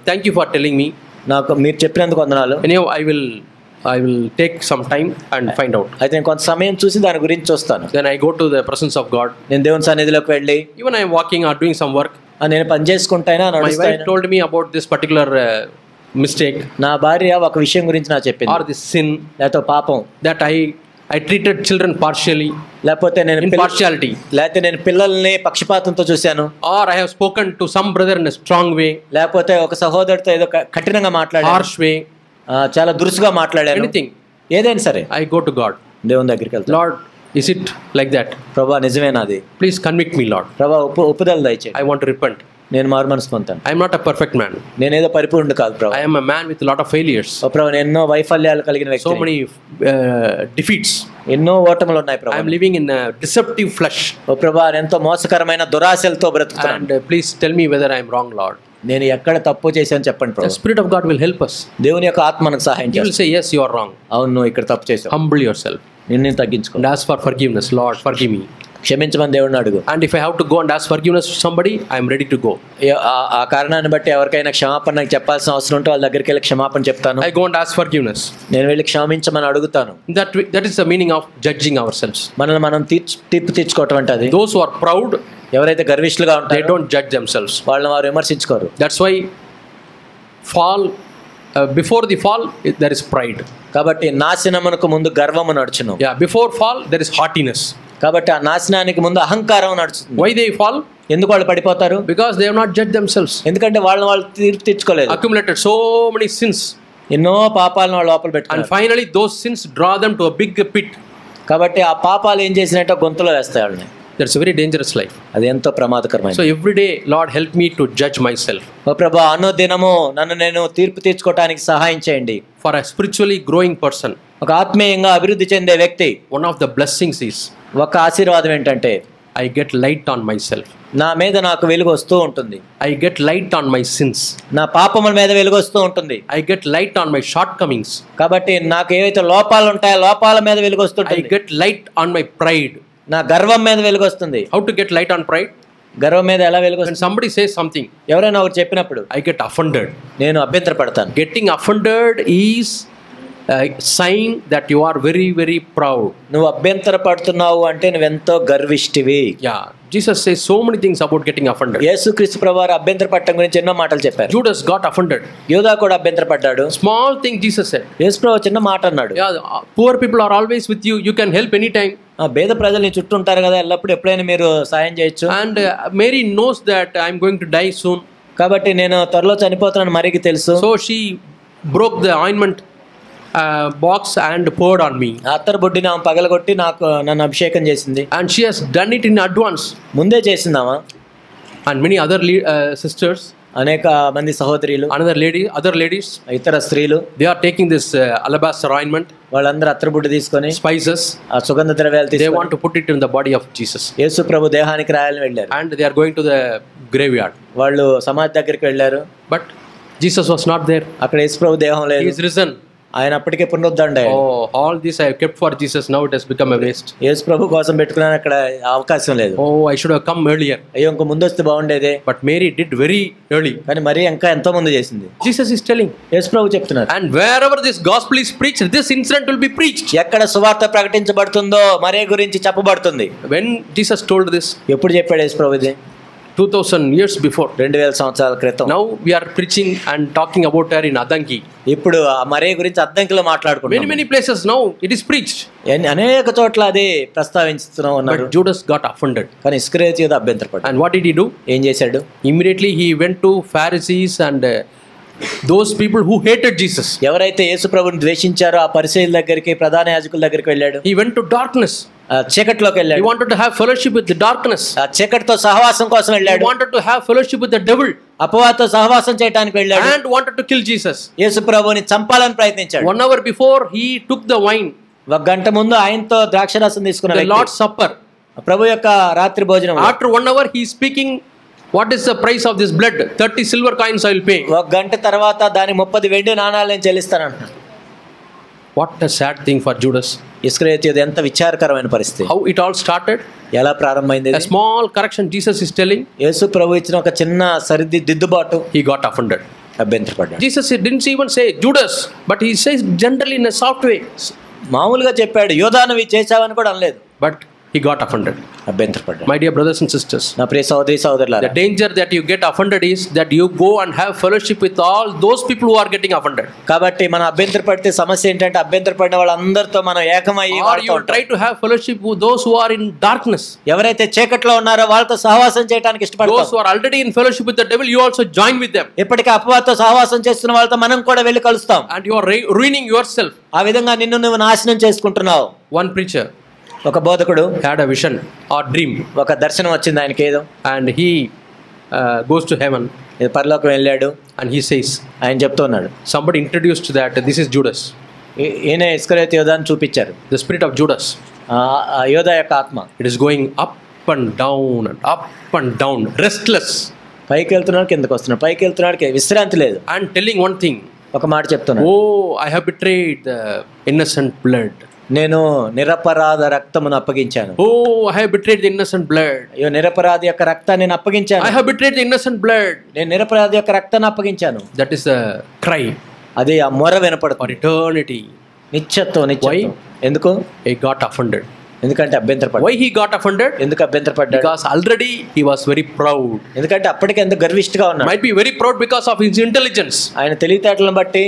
Thank you for telling me. నాకు మీరు చెప్పినందుకు వందనాలు. Anyhow, I will take some time and find out. అయితే నేను కొంత సమయం చూసి దాని గురించి చూస్తాను. Then I go to the presence of God. నేను దేవుని సన్నిధిలోకి వెళ్ళి Even I am walking or doing some work. నేను పని చేసుకుంటాయినా My wife told me about this particular mistake. నా భార్య ఒక విషయం గురించి నాకు చెప్పింది. Or this sin. లేకపోతే పాపం. That I treated children partially. లేకపోతే నేను partiality. లేకపోతే నేను పిల్లల్ని పక్షపాతంతో చూశాను. Or I have spoken to some brother in a strong way. లేకపోతే ఒక సహోదరుడితో ఏదో కఠినంగా మాట్లాడాను. Harsh way. చాలా దురుసుగా మాట్లాడాను. Anything. ఏదైనా సరే I go to God. దేవుని దగ్గరికి వెళ్తాను. Lord, is it like that? ప్రభా నిజమేనాది? Please convict me, Lord. ప్రభా ఒప్పుదల దయచేయండి. I want to repent. నేను మారు మనసు పొందుతాను. I am not a perfect man. నేనేదో పరిపూర్ణుడు కాదు ప్రభా. I am a man with a lot of failures. ప్రభా నేను ఎన్నో వైఫల్యాలు కలిగిన వ్యక్తి. So many defeats. ఎన్నో ఓటములు ఉన్నాయి ప్రభా. I am living in a deceptive flesh. ఓ ప్రభా ఎంతో మోసకరమైన దురాశలతో బ్రతుకుతాను. And please tell me whether I am wrong, Lord. నేను ఎక్కడ తప్పు చేశాను చెప్పండి ప్రభా. The Spirit of God will help us. దేవుని యొక్క ఆత్మ మనకు సహాయం He will చేస్తుంది. say, yes, you are wrong. అవును నువ్వు ఇక్కడ తప్పు చేశావు. Humble yourself నిన్ను తగ్గించుకో. and ask for forgiveness. Lord, forgive me. క్షమించమని దేవుడిని అడుగు. And if I have to go and ask forgiveness to somebody, I am ready to go. ఆ కారణాన్ని బట్టి ఎవరికైనా క్షమాపణ నాకు చెప్పాల్సిన అవసరం ఉంటే వాళ్ళ దగ్గరికి వెళ్ళి క్షమాపణ చెప్తాను. I go and ask forgiveness. నేను వెళ్ళి క్షమించమని అడుగుతాను. That is the meaning of judging ourselves. మనల్ని మనం తీర్పు తీర్చుకోవటం అంటే అది. Those who are proud, ఎవరైతే గర్విష్ఠులుగా they ఉంటారో don't judge themselves. వాళ్ళని వారు విమర్శించుకోరు. That's why before the fall there is pride. కాబట్టి నాశనమునకు ముందు గర్వము నడుచును. Yeah, before fall there is haughtiness. కాబట్టి ఆ నాశనానికి ముందు అహంకారం నడుచును. Why they fall? ఎందుకు వాళ్ళు పడిపోతారు? Because they have not judged themselves. ఎందుకంటే వాళ్ళు తీర్పు తెచ్చుకోలేదు. Accumulated so many sins. ఎన్నో పాపాలను వాళ్ళు లోపల పెట్టుకున్నారు. And finally those sins draw them to a big pit. కాబట్టి ఆ పాపాలు ఏం చేసినట్టు గొంతులో వేస్తాయి వాళ్ళని. That's a very dangerous life. అది ఎంతో ప్రమాదకరమైనది. So every day, Lord, help me to judge myself. ఓ ప్రభువా అనుదినము నన్ను నేను తీర్పు తీర్చుకోవడానికి సహాయం చేయండి. For a spiritually growing person, ఒక ఆత్మీయంగా అభివృద్ధి చెందే వ్యక్తి, one of the blessings is ఒక ఆశీర్వాదం ఏంటంటే I get light on myself. నా మీద నాకు వెలుగు వస్తూ ఉంటుంది. I get light on my sins. నా పాపముల మీద వెలుగు వస్తూ ఉంటుంది. I get light on my shortcomings. కాబట్టి నాకు ఏవైతే లోపాలు ఉంటాయో లోపాల మీద వెలుగు వస్తుంది. I get light on my pride. నా గర్వం మీద వెలుగు వస్తుంది. How to get light on pride? గర్వం మీద ఎలా వెలుగు వస్తుంది? When somebody says something, ఎవరైనా ఒకటి చెప్పినప్పుడు I get offended. నేను అభ్యంతరపడతాను. Getting offended is a sign that you are very, very proud. నువ్వు అభ్యంతరపడుతున్నావు అంటే నువ్వెంతో గర్విష్టివి. Yeah, Jesus says so many things about getting offended. యేసుక్రీస్తు ప్రభువారు అభ్యంతరపడటం గురించి ఎన్నో మాటలు చెప్పారు. Judas got offended. యూదా కూడా అభ్యంతరపడ్డాడు. Small thing Jesus said. యేసు ప్రభు చిన్న మాట అన్నాడు. Yeah, poor people are always with you. You can help anytime. పేద ప్రజలు నీ చుట్టూ ఉంటారు కదా, ఎల్లప్పుడు ఎప్పుడైనా మీరు సాయం చేయొచ్చు. And Mary knows that I'm going to die soon. కాబట్టి నేను త్వరలో చనిపోతున్నాను మరికి తెలుసు. So she broke the ointment box and poured on me. అత్తరు బుడ్డిని ఆమె పగలగొట్టి నన్ను అభిషేకం చేసింది. And she has done it in advance. ముందే చేసిందామా? And many other sisters, అనేక మంది సహోదరులు, other ladies, ఇతర స్త్రీలు, they are taking this alabaster ointment, వాళ్ళందరూ అత్తరు బుడ్డి తీసుకొని spices, ఆ సుగంధ ద్రవ్యాలు they తీసుకొని want to put it in the body of Jesus. యేసు ప్రభు దేహానికి రాయాలని వెళ్ళారు. And they are going to the graveyard. వాళ్ళు సమాధి దగ్గరికి వెళ్ళారు. But Jesus was not there. అక్కడ యేసు ప్రభు దేహం He లేదు. is risen. ఆయన అప్పటికే పునరుద్ధరణుడయ్యాడు. Oh, all this I have kept for Jesus. Now it has become a waste. యేసు ప్రభు కోసం పెట్టుకున్నాను, అక్కడ అవకాశం లేదు. Oh, I should have come earlier. అయ్యో ఇంక ముందు వస్తే బాగుండేదే. But Mary did very early. కానీ మరి ఇంకా ఎంతో ముందు చేసింది. Jesus is telling. యేసు ప్రభు చెప్తున్నారు. And wherever this gospel is preached, this incident will be preached. ఎక్కడ సువార్త ప్రకటించబడుతుందో మరే గురించి చెప్పబడుతుంది. When Jesus told this, ఎప్పుడు చెప్పాడు యేసు ప్రభు ఇది? 2000 years before. 2000 సంవత్సరాల క్రితం. Now we are preaching and talking about her in Adanki. ఇప్పుడు ఆ మరే గురించి అద్దంకిలో మాట్లాడుకుంటున్నాం. Many places now it is preached. అనేక చోట్ల అది ప్రస్తావించుతూ ఉన్నారు. But Judas got offended. కానీ ఇస్కరియోతు యూదా అభ్యంతరపడ్డాడు. And what did he do? ఏం చేశాడు? Immediately he went to Pharisees and those people who hated Jesus. ఎవరైతే యేసు ప్రభువుని ద్వేషించారో ఆ పరిసయ్యుల దగ్గరికి, ప్రధాన యాజకుల దగ్గరికి వెళ్ళాడు. He went to darkness. చీకటిలోకి వెళ్ళాడు. He wanted to have fellowship with the darkness. ఆ చీకటితో సహవాసం కోసం వెళ్ళాడు. He wanted to have fellowship with the devil. అపవాదితో సహవాసం చేయడానికి వెళ్ళాడు. And wanted to kill Jesus. యేసు ప్రభువుని చంపాలని ప్రయత్నించాడు. 1 hour before he took the wine. ఒక గంట ముందు ఆయనతో ద్రాక్షరసం తీసుకున్న The Lord's Supper. ప్రభు యొక్క రాత్రి భోజనం. After 1 hour he is speaking, what is the price of this blood? 30 silver coins I will pay. ఒక గంట తర్వాత దాని 30 వెండి నాణాలు నేను చెల్లిస్తానంటున్నాను. What a sad thing for Judas. ఇస్కరియోతు యూదా ఎంత విచారకరమైన పరిస్థితి. How it all started? ఎలా ప్రారంభమైంది? A small correction Jesus is telling. యేసు ప్రభు ఇచ్చిన ఒక చిన్న దిద్దుబాటు. He got offended. అభ్యంతరపడ్డాడు. Jesus didn't even say Judas, but he says generally in a soft way. మామూలుగా చెప్పాడు, యోధా నువ్వు చేసావని కూడా అనలేదు. But he got offended. అభ్యంతరపడ్డాడు. My dear brothers and sisters, నా ప్రియ సహోదరి సహోదరులారా, the danger that you get offended is that you go and have fellowship with all those people who are getting offended. కాబట్టి మనం అభ్యంతరపడితే సమస్య ఏంటంటే అభ్యంతరపడిన వాళ్ళందరితో మనం ఏకమయ్యి or you try to have fellowship with those who are in darkness. ఎవరైతే చీకట్లో ఉన్నారో వాళ్ళతో సహవాసం చేయడానికి ఇష్టపడతారు. Those who are already in fellowship with the devil, you also join with them. ఇప్పటికే అపవాదితో సహవాసం చేస్తున్న వాళ్ళతో మనం కూడా వెళ్ళి కలుస్తాం. And you are ruining yourself. ఆ విధంగా నిన్ను నువ్వు నాశనం చేసుకుంటున్నావు. One preacher, ఒక బోధకుడు had a vision or dream, ఒక దర్శనం వచ్చింది ఆయనకి ఏదో. and he goes to heaven. పరలోకం వెళ్ళాడు. And he says, ఆయన చెప్తున్నాడు, somebody introduced that this is Judas. ఈయన ఇస్కరియోతు యూదాను చూపించారు. The spirit of Judas. ఆ యోధా యొక్క ఆత్మ. It is going up and down and up and down, restless. పైకి వెళ్తున్నాడు, కిందకి వస్తున్నాడు, పైకి వెళ్తున్నాడు, విశ్రాంతి లేదు. And telling one thing, ఒక మాట చెప్తున్నాడు, oh, I have betrayed the innocent blood. నేను నిరపరాధ రక్తమును అప్పగించాను. Oh, I have betrayed the innocent blood. అయ్యో నిరపరాధి యొక్క రక్తాన్ని నేను అప్పగించాను. I have betrayed the innocent blood. నేను నిరపరాధి యొక్క రక్తాన్ని అప్పగించాను. That is the cry అది ఆ మొర for వినపడుతుంది. eternity. నిత్యత్వం. ఎందుకు? He got offended. ఎందుకంటే అభ్యంతరపడ్డాడు. Why he got offended? ఎందుకు అభ్యంతరపడ్డాడు? Because already he was very proud. ఎందుకంటే అప్పటికే ఎంత గర్విష్ఠగా ఉన్నాడు. Might be very proud because of his intelligence, ఆయన తెలివితేటలను బట్టి,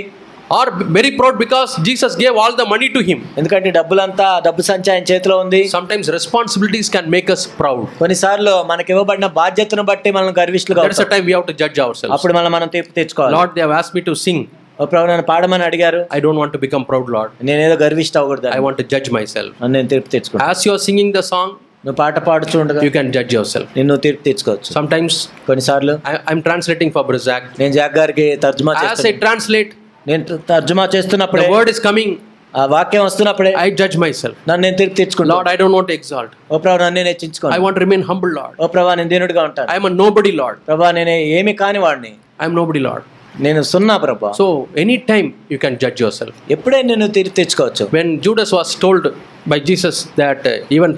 or very proud because Jesus gave all the money to him. ఎందుకంటే డబ్బు సంచి ఆయన చేతిలో ఉంది. Sometimes responsibilities can make us proud. కొన్నిసార్లు మనకి ఇవ్వబడిన బాధ్యతను బట్టి మనం గర్విష్ఠులుగా That's the time we have to judge ourselves. అప్పుడు మనం తీర్పు తెచ్చుకోవాలి. Lord, they have asked me to sing. ఓ ప్రభు నన్ను పాడమని అడిగారు. I don't want to become proud, Lord. నేనేదో గర్విష్ఠ అవ్వకూడదు. I want to judge myself. నేను తీర్పు తెచ్చుకోవాలి. As you are singing the song, నువ్వు పాట పాడుచూ ఉండగా you can judge yourself. నిన్ను తీర్పు తెచ్చుకోవచ్చు. Sometimes కొన్నిసార్లు I'm translating for Brazak. నేను జాగ్ గారికి తర్జుమా As I చేస్తాను. translate, నేను తర్జుమా చేస్తున్నప్పుడు the word is coming. ఆ వాక్యం వస్తున్నప్పుడే I judge myself. నన్ను నేను తీర్పు తెచ్చుకుంటాను. Lord, I don't want to exalt. ఓ ప్రభా నన్ను నేను హెచ్చించుకోను. I want to remain humble, Lord. ఓ ప్రభా నేను దీనుడిగా ఉంటాను. I am a nobody, Lord. ప్రభా నేను ఏమి కాని వాడిని. I am nobody, Lord. నేను సున్నా ప్రభా. So anytime you can judge yourself. ఎప్పుడే నేను తీర్పు తెచ్చుకోవచ్చు. When Judas was told by Jesus that even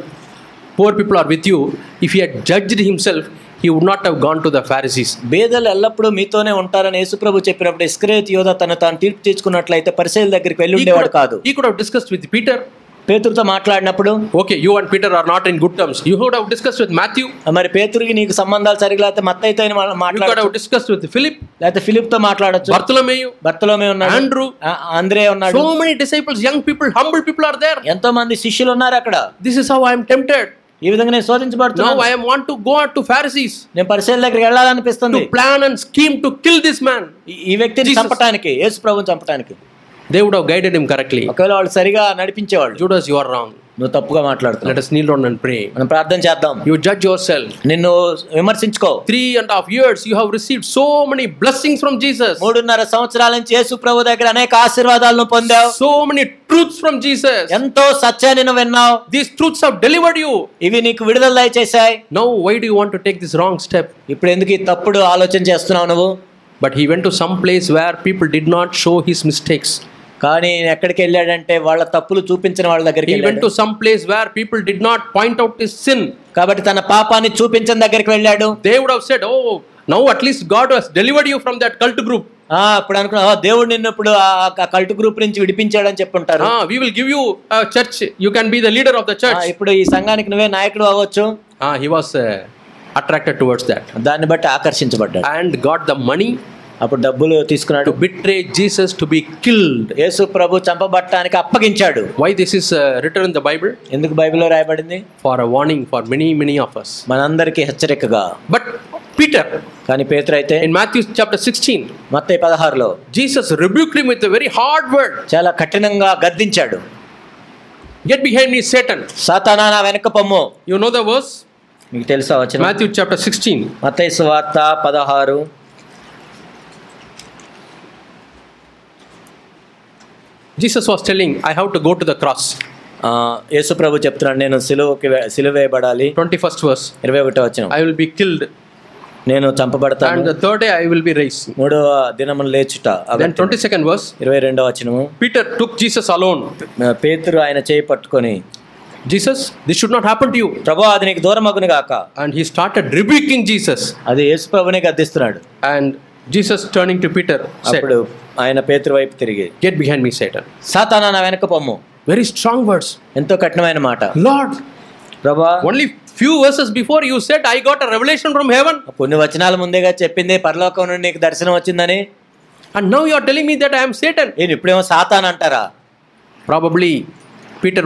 poor people are with you, if he had judged himself, he would not have gone to the Pharisees. బేదలు ఎల్లప్పుడూ మీతోనే ఉంటారని యేసుప్రభు చెప్పినప్పుడు ఇస్కరియోతు యోధ తాను తీర్పు తెచ్చుకున్నట్లయితే పరిసయ్యుల దగ్గరికి వెళ్ళి ఉండేవాడు కాదు. He could have discussed with Peter. పేతురుతో మాట్లాడినప్పుడు Okay, you and Peter are not in good terms. You would have discussed with Matthew. మరి పేతురుకి నీకు సంబంధాలు సరిగ్గా లేకపోతే మత్తయితో You could మాట్లాడొచ్చు. have discussed with Philip, లేకపోతే ఫిలిప్ తో మాట్లాడొచ్చు. Bartholomew, బర్తలోమే ఉన్నాడు. Andrew. ఆంద్రే ఉన్నాడు. So many disciples, young people, humble people are there. ఎంతో మంది శిష్యులు ఉన్నారు అక్కడ. This is how I am tempted. ఈ విధంగా నేను శోధించబడుతున్నాను. Now I am want to go out to Pharisees నేను పరిసయ్యుల దగ్గరికి వెళ్ళాలనిపిస్తుంది. to plan and scheme to kill this man. ఈ వ్యక్తిని Jesus. చంపటానికి, యేసుప్రభుని చంపటానికి. They would have guided him correctly. ఒకవేళ వాళ్ళు సరిగా నడిపించేవాళ్ళు. Judas, you are wrong. నువ్వు తప్పుగా మాట్లాడుతున్నావు. Let us kneel down and pray. మనం ప్రార్థన చేద్దాం. You judge yourself. నిన్ను విమర్శించుకో. 3.5 years you have received so many blessings from Jesus. 3.5 సంవత్సరాల నుంచి యేసు ప్రభు దగ్గర అనేక ఆశీర్వాదాలను పొందావు. So many truths from Jesus. ఎంతో సత్యాన్ని నువ్వు విన్నావు. These truths have delivered you. ఇవి నీకు విడుదల దయచేశాయి. Now why do you want to take this wrong step? ఇప్పుడు ఎందుకు ఈ తప్పుడు ఆలోచన చేస్తున్నావు నువ్వు? But he went to some place where people did not show his mistakes. కానీ ఎక్కడికి వెళ్ళాడంటే వాళ్ళ తప్పులు చూపించిన వాళ్ళ దగ్గరికి He went to some place where people did not point out his sin. కాబట్టి తన పాపాన్ని చూపించిన దగ్గరికి వెళ్ళాడు. They would have said, oh, now at least God has delivered you from that cult group. ఇప్పుడు అనుకున్నా దేవుడు నిన్ను ఇప్పుడు ఆ కల్ట్ గ్రూప్ నుంచి విడిపించాడని చెప్పుంటారు. We will give you a church. You can be the leader of the church. ఇప్పుడు ఈ సంఘానికి నువ్వే నాయకుడు అవ్వచ్చు. He was attracted towards that. దాన్ని బట్టి ఆకర్షించబడ్డాడు. And got the money అప్పుడు డబ్బులు తీసుకున్నాడు. to betray Jesus, to be killed. యేసు ప్రభు చంపబడటానికి అప్పగించాడు. Why this is written in the Bible? ఎందుకు బైబిల్లో రాయబడింది? For a warning for many of us. మనందరికీ హెచ్చరికగా. But Peter, కానీ పేతురు అయితే in Matthew chapter 16, Mattayi 16లో Jesus rebuked him with a very hard word. చాలా కఠినంగా గద్దించాడు. Get behind me, Satan. సాతానా నా వెనక పొమ్ము. You know the verse? మీకు తెలుసా వచనం? Matthew chapter 16. మత్తయి సువార్త 16. Jesus was telling, I have to go to the cross. యేసు ప్రభు చెప్తున్నాడు నేను సిలువ వేయబడాలి. 21st verse. 21వ వచనం. I will be killed. నేను చంపబడతాను. And the third day I will be raised. 3వ దినమున లేచుట. Then 22nd verse. 22వ వచనము. Peter took Jesus alone. పేతురు ఆయన చేయి పట్టుకొని, Jesus, this should not happen to you. ప్రభువా అది నీకు దూరమగును గాక. And he started rebuking Jesus. అది యేసు ప్రభునే గద్దిస్తున్నాడు. And Jesus turning to Peter said, అప్పుడు ఆయన పేతురు వైపు తిరిగి, get behind me, Satan. సాతానా నా వెనక పొమ్ము. Very strong words. ఎంతో కఠినమైన మాట. Lord, ప్రభువా only few verses before you said I got a revelation from heaven. కొన్ని వచనాల ముందేగా చెప్పింది పరలోకం నుండి నీకు దర్శనం వచ్చిందని. And now you are telling me that I am Satan. నేను ఇప్పుడేమో సాతాన్ అంటారా? Probably Peter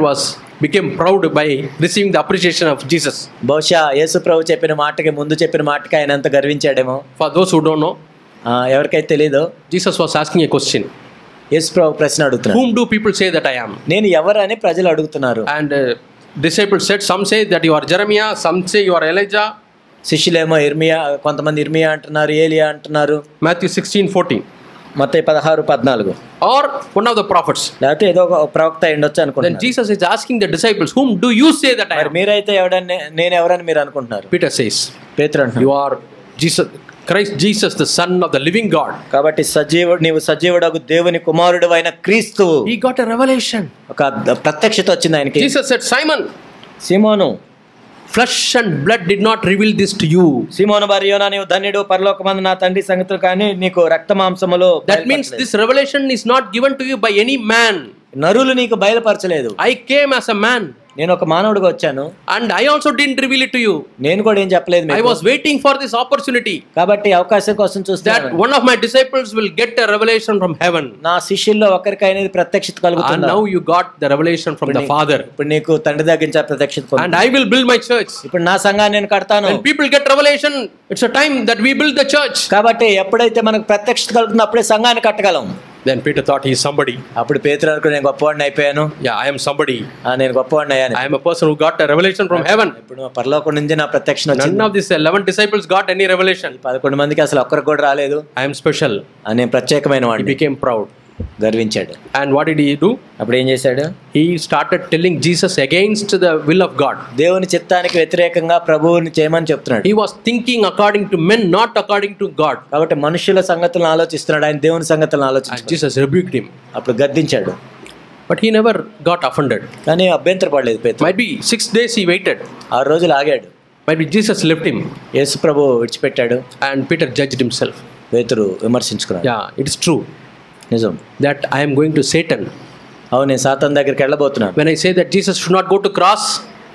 became proud by receiving the appreciation of Jesus. బహుశా యేసు ప్రభు చెప్పిన మాటకి ముందు చెప్పిన మాటకి ఆయన ఎంత గర్వించాడేమో. For those who don't know, ఎవరికైతే తెలీదో, Jesus was asking a question. యేసు ప్రభు ప్రశ్న అడుగుతున్నాడు. Whom do people say that I am? నేను ఎవరని ప్రజలు అడుగుతున్నారు. And disciples said, some say that you are Jeremiah, some say you are Elijah. శిష్యులేమో ఇర్మియా, కొంతమంది ఇర్మియా అంటున్నారు, ఏలియా అంటున్నారు. Matthew 16:14. Mattayi 16:14. Or one of the prophets. లేకపోతే ఏదో ఒక ప్రవక్త అయ్యుండొచ్చు Then అనుకుంటున్నారు. Jesus is asking the disciples, whom do you say that I మరి am? మీరైతే నేను ఎవరని మీరు అనుకుంటున్నారు? Peter says, పేతురు అంటున్నాడు, you are Jesus, Christ Jesus, the Son of the living God. కాబట్టి నీవు సజీవుడగు దేవుని కుమారుడు అయిన క్రీస్తు. He got a revelation. ఒక ప్రత్యక్షత వచ్చింది ఆయనకి. Jesus said, Simon, Simon, flesh and blood did not reveal this to you. సీమోను బరియోనా నీవు ధన్యుడు, పరలోకమందు నా తండ్రి సంగతులు కానీ నీకు రక్త మాంసములో. That means this revelation is not given to you by any man. నరులు నీకు బయలుపరచలేదు. I came as a man. నేను ఒక మానవుడిగా వచ్చాను. And I also didn't reveal it to you. నేను కూడా ఏం చెప్పలేదు మీకు. I was waiting for this opportunity. కాబట్టి అవకాశం కోసం చూస్తాను. That one of my disciples will get a revelation from heaven. నా శిష్యుల్లో ఒకరికైనా ప్రత్యక్షత కలుగుతుంది. And now you got the revelation from the Father. ఇప్పుడు నీకు తండ్రి దగ్గర నుంచి ప్రత్యక్షత పొందావు. And I will build my church. ఇప్పుడు నా సంఘాన్ని నేను కడతాను. When people get revelation, it's a time that we build the church. కాబట్టి ఎప్పుడైతే మనకు ప్రత్యక్షత కలుగుతుందో అప్పుడే సంఘాన్ని కట్టగలం. Then Peter thought he is somebody. అప్పుడు పేతురు అనుకుని నేను గొప్పవాడిని అయిపోయాను. Yeah, I am somebody. నేను గొప్పవాడిని అయ్యాను. I am a person who got a revelation from heaven. ఇప్పుడు పరలోకం నుంచి నా ప్రత్యక్షత వచ్చింది. None of these 11 disciples got any revelation. 11 మందికి అసలు ఒక్కరికి కూడా రాలేదు. I am special. నేను ప్రత్యేకమైన వాడిని. He became proud. గర్వించాడు. And what did he do? అప్పుడు ఏం చేశాడు? He started telling Jesus against the will of God. దేవుని చిత్తానికి వ్యతిరేకంగా ప్రభువుని చేయమని చెప్తున్నాడు. He was thinking according to men, not according to God. కాబట్టి మనుషుల సంగతులను ఆలోచిస్తున్నాడు, ఆయన దేవుని సంగతులను And ఆలోచించాడు. Jesus rebuked him. అప్పుడు గద్దించాడు. But he never got offended. కానీ అభ్యంతరపడలేదు పేతురు. Might be 6 days he waited. 6 రోజులు ఆగాడు. Might be Jesus left him. యేసు ప్రభు విడిచిపెట్టాడు. And Peter judged himself. పేతురు విమర్శించుకున్నాడు. Yeah, it is true నిజం. that I am going to Satan. అవును, నేను సాతాను దగ్గరికి వెళ్ళబోతున్నాను. When I say that Jesus should not go to cross,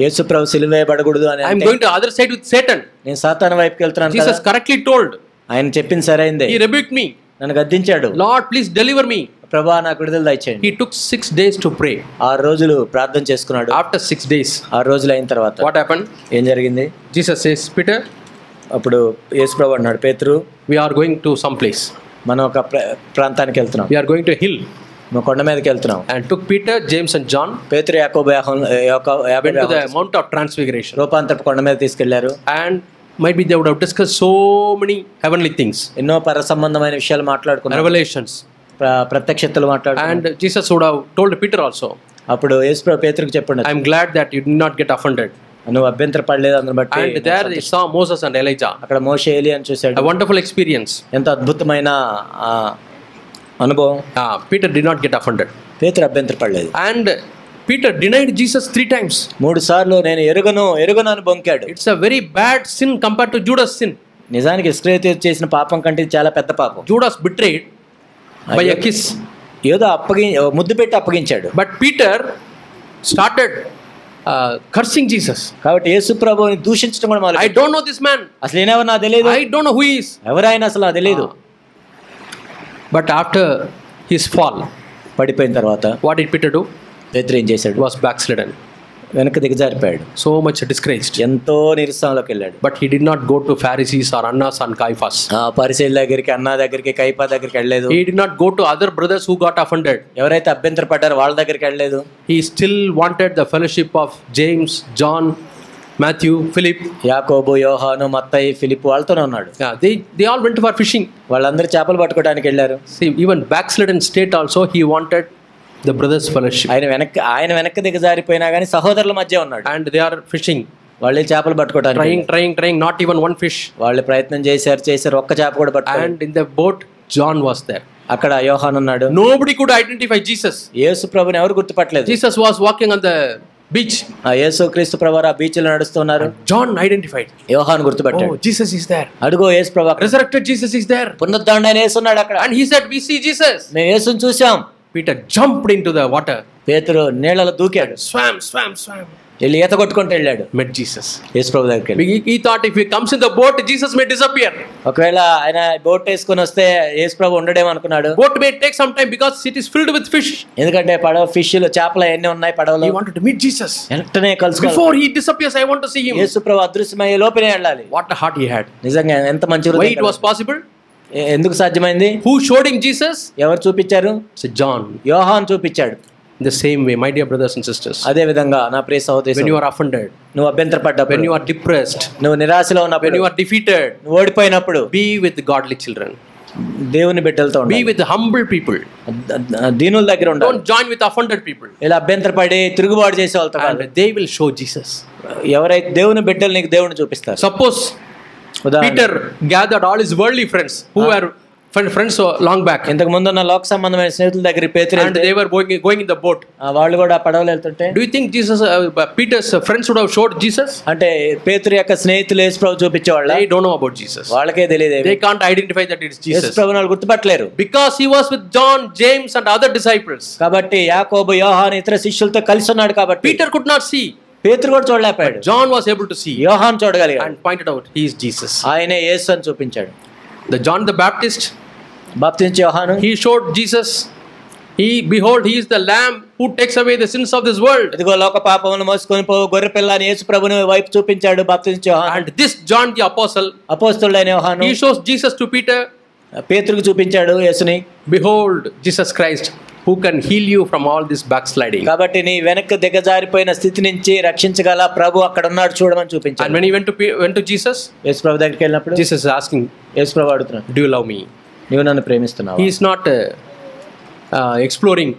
యేసు ప్రభు సిలువ వేయబడకూడదు అని I am going to other side with Satan. నేను సాతాను వైపుకి వెళ్తున్నాను కదా. Jesus correctly told. ఆయన చెప్పింది సరైందే. He rebuked me. నన్ను గద్దించాడు. Lord, please deliver me. ప్రభువా నాకు విడుదల దయచేయండి. He took 6 days to pray. 6 రోజులు ప్రార్థన చేసుకున్నాడు. After 6 days, 6 రోజులు అయిన తర్వాత what happened? ఏం జరిగింది? Jesus says, Peter, అప్పుడు యేసు ప్రభు అన్నాడు, పేతురు we are going to some place. మనం ఒక ప్రాంతానికి వెళ్తున్నాం. We are going to a hill. మనం కొండ మీదకి వెళ్తున్నాం. And took Peter, James and John, పేతురు యాకోబు went to the Mount of Transfiguration. రూపాంతరపు కొండ మీద తీసుకెళ్లారు. And might be they would have discussed so many heavenly things. ఎన్నో పర సంబంధమైన విషయాలు మాట్లాడుకున్నారు. Revelations. ప్రత్యక్షతలు మాట్లాడుకున్నారు. And Jesus would have told Peter also, అప్పుడు యేసు ప్రభు పేతురుకు చెప్పండి, I am glad that you did not get offended. నువ్వు అభ్యంతరపడలేదు అందుని బట్టి. And there they saw Moses and Elijah. అక్కడ మోషే ఏలియాను చూశాడు. A wonderful experience. ఎంత అద్భుతమైన అనుభవం. Peter did not get offended. పేతురు అభ్యంతరపడలేదు. And Peter denied Jesus 3 times. 3 సార్లు నేను ఎరుగను అని బొంకాడు. It's a very bad sin compared to Judas' sin. నిజానికి ఇస్కరియోతు చేసిన పాపం కంటే ఇది చాలా పెద్ద పాపం. Judas betrayed by a kiss. ఏదో ముద్దు పెట్టి అప్పగించాడు. But Peter started cursing Jesus. కాబట్టి యేసు ప్రభువుని దూషించడం కూడా మొదలు. I don't know this man. అసలు ఈయనెవరు నాకు తెలియదు. I don't know who he is. ఎవరైనా అసలు నాకు తెలియదు. But after his fall, పడిపోయిన తర్వాత what did Peter do? పేతురు ఏం చేశాడు? He was backslidden. వెనక్కి దిగజారిపోయాడు. So much disgraced. ఎంతో నిరుత్సాహంలోకి వెళ్ళాడు. But he did not go to Pharisees or Annas and Caiaphas. పరిసయ్యుల దగ్గరికి, అన్నా దగ్గరికి, కైపా దగ్గరికి వెళ్ళలేదు. He did not go to other brothers who got offended. ఎవరైతే అభ్యంతరపడ్డారో వాళ్ళ దగ్గరికి వెళ్ళలేదు. He still wanted the fellowship of James, John, Matthew, Philip. యాకోబు, యోహాను, మత్తయి, ఫిలిప్ వాళ్ళతోనే ఉన్నాడు. Yeah, they all went for fishing. వాళ్ళందరూ చేపలు పట్టుకోవడానికి వెళ్ళారు. See, even backslidden state also he wanted the brothers fellowship. ఆయన వెనక్కి దిగజారిపోయినా కానీ సహోదరుల మధ్య ఉన్నాడు. And they are fishing. వాళ్ళు చేపలు పట్టుకోవడానికి trying, not even one fish. వాళ్ళు ప్రయత్నం చేశారు, ఒక్క చేప కూడా పట్టుకోలేదు. And in the boat John was there. అక్కడ యోహాను ఉన్నాడు. Nobody could identify Jesus. యేసు ప్రభుని ఎవరు గుర్తుపట్టలేదు. Jesus was walking on the beach. యేసు క్రీస్తు ప్రభు ఆ బీచ్ లో నడుస్తున్నారు. John identified. యోహాను గుర్తుపట్టాడు. Oh, Jesus is there. అడుగో యేసు ప్రభు. Resurrected Jesus is there. పునరుద్ధానుడైన యేసు ఉన్నాడు అక్కడ. And he said, we see Jesus. మేము యేసుని చూసాం. Peter jumped into the water. పేతురు నీళ్ళలో దూకాడు. Swam. వెళ్ళి ఈత కొట్టుకుంటూ వెళ్ళాడు. Met Jesus. యేసు ప్రభు దగ్గరికి వెళ్ళి. He thought if he comes in the boat, Jesus may disappear. ఒకవేళ ఆయన బోట్ వేసుకొని వస్తే యేసు ప్రభు ఉండడేమో అనుకున్నాడు. Boat may take some time because it is filled with fish. ఎందుకంటే పడవ ఫిష్లు, చేపలు అన్నీ ఉన్నాయి పడవలో. He wanted to meet Jesus. వెంటనే కలుసుకోవాలి. Before he disappears, I want to see him. యేసు ప్రభు అదృశ్యమయ్యే లోపలే వెళ్ళాలి. What a heart he had. నిజంగా ఎంత మంచి హృదయం. Why it was possible? ఎందుకు సాధ్యమైంది? Who showed him Jesus? ఎవరు చూపించారు? John. యోహాను చూపించాడు. The same way, my dear brothers and sisters. అదే విధంగా నా ప్రియ సహోదరులు, when you are offended, నువ్వు అభ్యంతరపడ్డప్పుడు, when you are depressed, నువ్వు నిరాశలో ఉన్నప్పుడు, when you are defeated, నువ్వు ఓడిపోయినప్పుడు, be with godly children. దేవుని బిడ్డలతో ఉండాలి. Be with humble people. దీనుల దగ్గర ఉండాలి. Don't join with offended people. ఇలా అభ్యంతరపడి తిరుగుబాటు చేసే వాళ్ళతో కాదు. And they will show Jesus. ఎవరైతే దేవుని బిడ్డలు నీకు దేవుని చూపిస్తారు. Suppose Peter gathered all his worldly friends who were friends long back. ఇంతకు ముందు ఉన్న లోక సంబంధమైన స్నేహితుల దగ్గర పేతురు and they were going in the boat. వాళ్ళు కూడా పడవలో వెళ్తుంటే, do you think Jesus Peter's friends would have showed Jesus? అంటే పేతురు యొక్క స్నేహితులు యేసు ప్రభు చూపించేవాళ్ళ? They don't know about Jesus. వాళ్ళకే తెలియదు. They can't identify that it's Jesus. యేసు ప్రభుని వాళ్ళు గుర్తుపట్టలేరు. Because he was with John, James and other disciples. కాబట్టి యాకోబు, యోహాను ఇతర శిష్యులతో కలిసి ఉన్నాడు కాబట్టి Peter could not see. పేతురు కూడా చూడలేకపోయాడు. John was able to see. యోహాను చూడగలిగాడు and pointed out he is Jesus. ఆయనే యేసు అని చూపించాడు. The John the Baptist, బాప్తిస్మ యోహాను, he showed Jesus. Behold, he is the lamb who takes away the sins of this world. ఇదిగో లోక పాపములను మోసుకొని పో గొర్రె పిల్ల అని యేసు ప్రభుని వైపు చూపించాడు బాప్తిస్మ యోహాను. And this John the apostle, అపోస్తలుడైన యోహాను, he shows Jesus to Peter. పేతురుకు చూపించాడు యేసుని. Behold, Jesus Christ who can heal you from all this backsliding. కాబట్టి నీ వెనక్కి దిగజారిపోయిన స్థితి నుంచి రక్షించగల ప్రభు అక్కడ ఉన్నాడు చూడమని చూపించాడు. And when he went to Jesus, యేసు ప్రభు దగ్గరికి వెళ్ళినప్పుడు Jesus is asking, యేసు ప్రభు అడుగుతున్నాడు, do you love me? నీవు నన్ను ప్రేమిస్తున్నావా? He is not exploring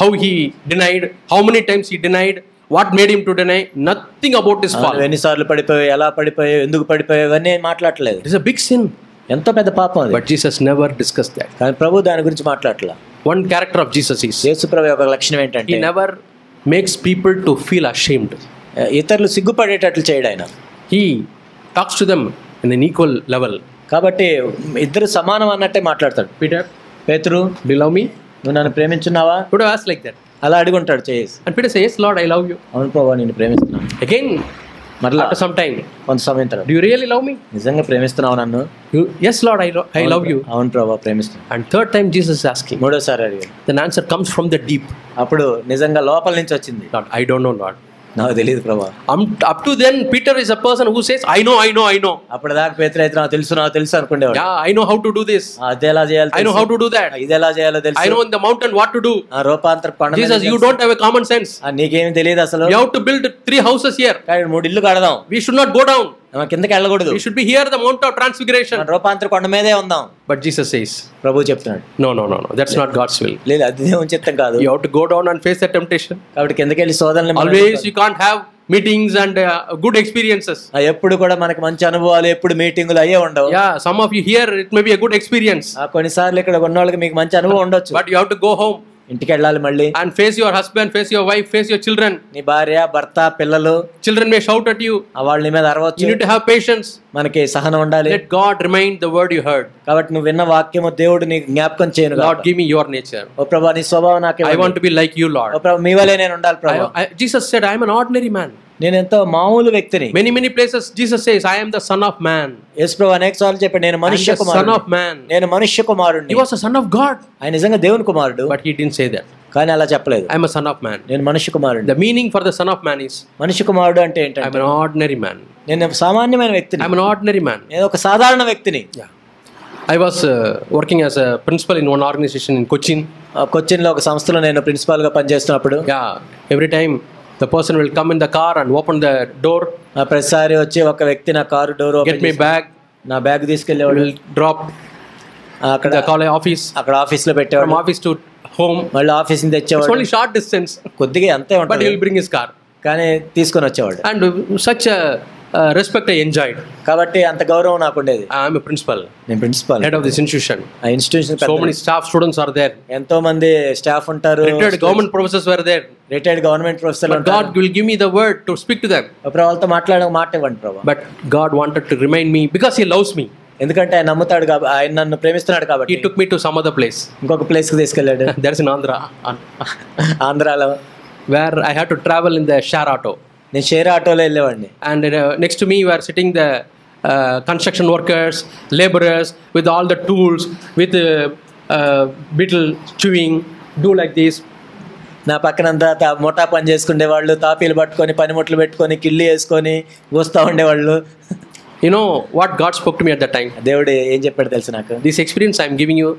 how he denied, how many times he denied, what made him to deny, nothing about his fall. ఎన్నిసార్లు పడిపోయావు, ఎలా పడిపోయావు, ఎందుకు పడిపోయావు ఇవన్నీ మాట్లాడలేదు. It is a big sin. ఎంతో పెద్ద పాపం అది. But Jesus never discussed that. కానీ ప్రభు దాని గురించి మాట్లాడట్లా. One character of Jesus is, యేసు ప్రభు యొక్క లక్షణం ఏంటంటే, he never makes people to feel ashamed. ఇతరులు సిగ్గుపడేటట్లు చేయడు ఆయన. He talks to them in an equal level. కాబట్టి ఇద్దరు సమానం అన్నట్టే మాట్లాడతాడు. Peter, పేతురు, do you love me? నువ్వు నన్ను ప్రేమించున్నావా? Would have asked like that. అలా అడుగుంటాడు చేసి. And Peter says, yes Lord, I love you. అవును ప్రభు, నేను ప్రేమిస్తున్నాను. Again, మరలా after some time, కొంత సమయం తర్వాత, do you really love me? నిజంగా ప్రేమిస్తున్నావు నన్ను? Yes Lord, I love you. అవును ప్రభు, ప్రేమిస్తున్నాను. And third time Jesus is asking. మూడోసారి అడిగాడు. Then answer comes from the deep. అప్పుడు నిజంగా లోపల నుంచి వచ్చింది. Lord, I don't know Lord. నాకు తెలియదు ప్రభు. Up to then Peter is a person who says, I know. అప్పుడు దాకా పేతురు అయితే నాకు తెలుసు అనుకునేవాడు. Yeah, I know how to do this. అది ఎలా చేయాలి, I know how to do that. ఇది ఎలా చేయాలో తెలుసు. I know in the mountain what to do. ఆ రూపాంతర కొండ మీద Jesus, you don't have a common sense. నీకేమి తెలియదు అసలు. You have to build 3 houses here. 3 ఇల్లు కడదాం. We should not go down. మనం కిందకి వెళ్ళకూడదు. We should be here the Mount of Transfiguration. రూపాంతర కొండ మీదే ఉందాం. But Jesus says, ప్రభు చెప్తున్నాడు, no. That's not God's will. లేదు, అది దేవుని చిత్తం కాదు. You have to go down and face the temptation. కాబట్టి కిందకి వెళ్ళి శోధనలు Always you can't have meetings and good experiences. ఎప్పుడు కూడా మనకి మంచి అనుభవాలు, ఎప్పుడు మీటింగులు అయ్యే ఉండవు. Yeah, some of you here it may be a good experience. కొన్నిసార్లు ఇక్కడ ఉన్న వాళ్ళకి మీకు మంచి అనుభవం ఉండొచ్చు. But you have to go home. ఇంటికి వెళ్ళాలి మళ్ళీ. And face your husband, face your wife, face your children. నీ భార్య, భర్త, పిల్లలు. Children may shout at you. వాళ్ళ నీ మీద అరవచ్చు. You need to have patience. మనకి సహనం ఉండాలి. Let God remind the word you heard. కాబట్టి నువ్వు విన్న వాక్యము దేవుడు నీకు జ్ఞాపకం చేయను. Lord, give me your nature. ఓ ప్రభువా, నీ స్వభావం నాకు ఇవ్వండి. I want to be like you, Lord. ఓ ప్రభువా, మీ వలే నేను ఉండాలి ప్రభువా. Jesus said, I am an ordinary man. నేను ఎంతో మామూలు వ్యక్తిని. Many places Jesus says, I am the son of man. యేసు ప్రభు అనేక సార్లు చెప్పాడు, నేను మనుష్య కుమారుడు. Son of man. నేను మనుష్య కుమారుడిని. He was a son of God. ఆయన నిజంగా దేవుని కుమారుడు. But he didn't say that. కానీ అలా చెప్పలేదు. I am a son of man. నేను మనుష్య కుమారుడిని. The meaning for the son of man is, మనుష్య కుమారుడు అంటే ఏంటంటే, I am an ordinary man. నేను సామాన్యమైన వ్యక్తిని. I am an ordinary man. నేను ఒక సాధారణ వ్యక్తిని. Yeah. I was working as a principal in one organization in Cochin. కొచ్చిన్లో ఒక సంస్థలో నేను ప్రిన్సిపాల్ గా పనిచేస్తున్నప్పుడు, every time the person will come in the car and open the door. ప్రతిసారి వచ్చి ఒక వ్యక్తి నా car door open get my bag. నా బ్యాగ్ తీసుకెళ్ళేవాడు. will drop అక్కడ the college office. అక్కడ ఆఫీస్ లో పెట్టేవాడు. From office to home. మళ్ళీ ఆఫీస్ నుంచి తెచ్చేవాడు. It's only short distance. కొద్దిగా అంతే ఉంటుంది. But he will bring his car. కానీ తీసుకొని వచ్చేవాడు. And such a respect I enjoyed. కాబట్టి అంత గౌరవం నాకు ఉండేది. I am a principal. నేను principal, head of this institution. ఆ institution So many staff students are there. ఎంతో మంది స్టాఫ్ ఉంటారు. Retired government professors were there. Retired government ప్రొఫెసర్లు ఉంటారు. God will give me the word to speak to them. వాళ్ళతో మాట్లాడే మాట ఇవ్వండి ప్రభు. But God wanted to remind me because he loves me. ఎందుకంటే ఆయన నమ్ముతాడు కాబట్టి, ఆయన నన్ను ప్రేమిస్తున్నాడు కాబట్టి. He took me to some other place. ఇంకొక ప్లేస్ కి తీసుకెళ్ళాడు. There is in Andhra. ఆంధ్రాలో, where I had to travel in the share auto. నేను షేర్ ఆటోలో వెళ్ళేవాడిని. And next to me were sitting the construction workers, laborers with all the tools, with beetle chewing, do like this. నా పక్కనంతా ముఠా పని చేసుకునే వాళ్ళు, తాపీలు పట్టుకొని పనిముట్లు పెట్టుకొని కిల్లి వేసుకొని వస్తూ ఉండేవాళ్ళు. You know what God spoke to me at that time? దేవుడు ఏం చెప్పాడు తెలుసు నాకు? This experience I am giving you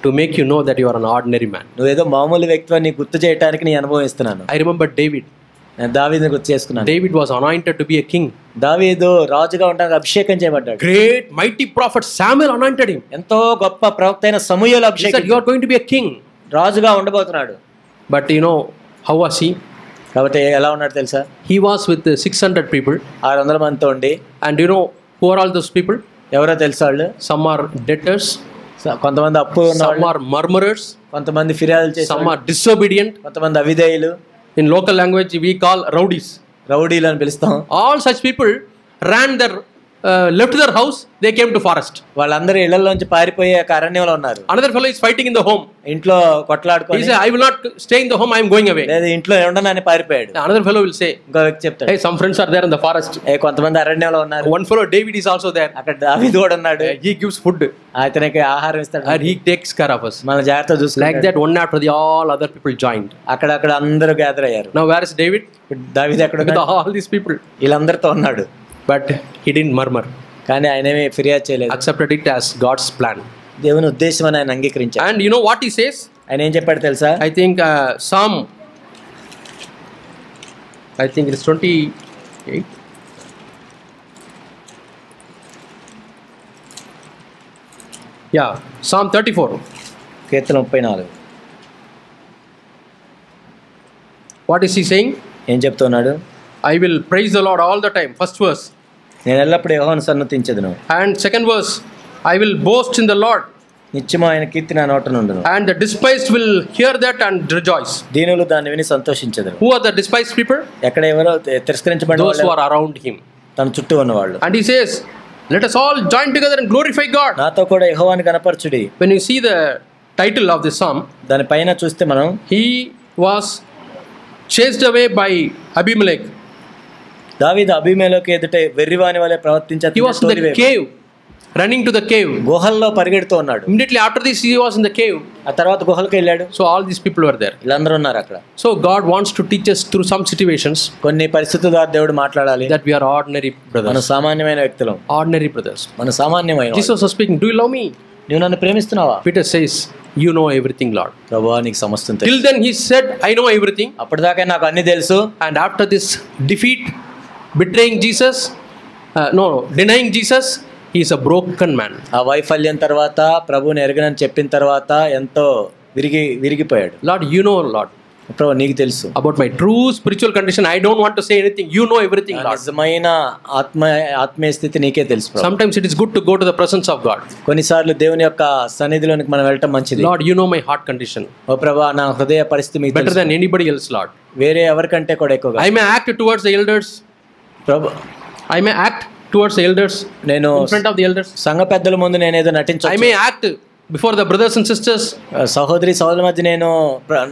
to make you know that you are an ordinary man. నువ్వేదో మామూలు వ్యక్తిని గుర్తు చేయడానికి నీ అనుభవం ఇస్తున్నాను. I remember David. నేను దావీదుని గుర్తు చేసుకున్నాను. David was anointed to be a king. దావీదు రాజుగా ఉండడానికి అభిషేకం చేయబడ్డాడు. Great mighty prophet Samuel anointed him. ఎంతో గొప్ప ప్రవక్త అయిన సమూయేలు అభిషేకం. He said, you are going to be a king. రాజుగా ఉండబోతున్నాడు. But you know how was he? కాబట్టి ఎలా ఉన్నాడు తెలుసా? He was with 600 people. 600 మందితో ఉండి. And you know who are all those people? ఎవరో తెలుసా వాళ్ళు? Some are debtors. కొంతమంది అప్పు ఉన్నవాళ్ళు. Some are murmurers. కొంతమంది ఫిర్యాదులు చేసే. Some are disobedient. కొంతమంది అవిధేయులు. In local language we call rowdies. రౌడీలు అని పిలుస్తాం. All such people ran their left their house, they came to forest. వాళ్ళందరూ ఇళ్లలోంచి పారిపోయి అరణ్యంలో ఉన్నారు. Another fellow is fighting in the home. ఇంట్లో కొట్లాడుకొని. He said, I will not stay in the home, I am going away. లేదు ఇంట్లో ఉండనని పారిపోయాడు. Another fellow will say, ఇంకో వ్యక్తి చెప్తాడు, hey, some friends are there in the forest. కొంతమంది అరణ్యంలో ఉన్నారు. One fellow David is also there. అక్కడ దావీదు కూడా ఉన్నాడు. He gives food. అతనికి ఆహారం ఇస్తాడు. And he takes care of us. మన జాగ్రత్త చూసుకుంటాడు. Like that one after the all other people joined. అక్కడ అందరూ గ్యాదర్ అయ్యారు. Now where is David? దావీదు ఎక్కడ with all these people. వీళ్ళందరితో ఉన్నాడు. But he didn't murmur. కానీ ఆయనేమి ఫిర్యాదు చేయలేదు. Accepted it as God's plan. దేవుని ఉద్దేశం అని ఆయన అంగీకరించాడు. And you know what he says? ఆయన ఏం చెప్పాడు తెలుసా? I think Psalm, I think it is 28. Yeah, Psalm 34. Keerthana 34. What is he saying? ఏం చెప్తున్నాడు? I will praise the Lord all the time. First verse. నేను ఎల్లప్పుడూ యెహోవాను సన్నుతించెదను. And second verse, I will boast in the Lord. నిత్యము ఆయన కీర్తి నా నోట నుండును. And the despised will hear that and rejoice. దీనులు దాన్ని విని సంతోషించెదరు. Who are the despised people? ఎక్కడ ఎవరో తిరస్కరించబడిన Those who are around him. తన చుట్టూ ఉన్నవాళ్ళు. And he says, let us all join together and glorify God. నాతో కూడా యెహోవాను కనపరచుడి. When you see the title of this psalm, దాని పైన చూస్తే మనం, he was chased away by Abimelech. దావీదు అబీమెలెకు ఎదుట వెర్రివాని వలె ప్రవర్తించి He was in the cave, running to the cave. గుహల్లో పరిగెడుతూ ఉన్నాడు. Immediately after this, he was in the cave. ఆ తర్వాత గుహలకు వెళ్ళాడు. So all these people were there. వీళ్ళందరూ ఉన్నారు అక్కడ. So God wants to teach us through some situations కొన్ని పరిస్థితుల ద్వారా దేవుడు మాట్లాడాలి. that we are ordinary మన brothers. సామాన్యమైన వ్యక్తులం. Ordinary brothers. మన సామాన్యమైన. Jesus was speaking, do you love me? నువ్వు నన్ను ప్రేమిస్తున్నావా? Peter says, you know everything, Lord. ప్రభువా నీకు సమస్తం తెలుసు. Till then he said, I know everything. అప్పటిదాకా నాకు అన్ని తెలుసు. And after this defeat, betraying Jesus, denying Jesus, he is a broken man. ఆ వైఫల్యం తర్వాత ప్రభువుని ఎరగనని చెప్పిన తర్వాత ఎంతో విరిగిపోయాడు. Lord, you know, Lord, ప్రభు నీకు తెలుసు about my true spiritual condition. I don't want to say anything. You know everything, Lord. నిజమైన ఆత్మీయ స్థితి నీకే తెలుసు ప్రభు. Sometimes it is good to go to the presence of God. కొన్నిసార్లు దేవుని యొక్క సన్నిధిలోనికి మనం వెళ్ళటం మంచిది. Lord, you know my heart condition ఓ ప్రభు నా హృదయ పరిస్థితి మీకు better than anybody else, Lord. వేరే ఎవరికంటే కూడా ఎక్కువగా. I may act towards the elders. Prabhu I may act towards the elders. నేను in front of the elders. సంఘ పెద్దల ముందు నేనేదో నటించొచ్చు. I may act before the brothers and sisters. సహోదరి సహోదరుల మధ్య నేను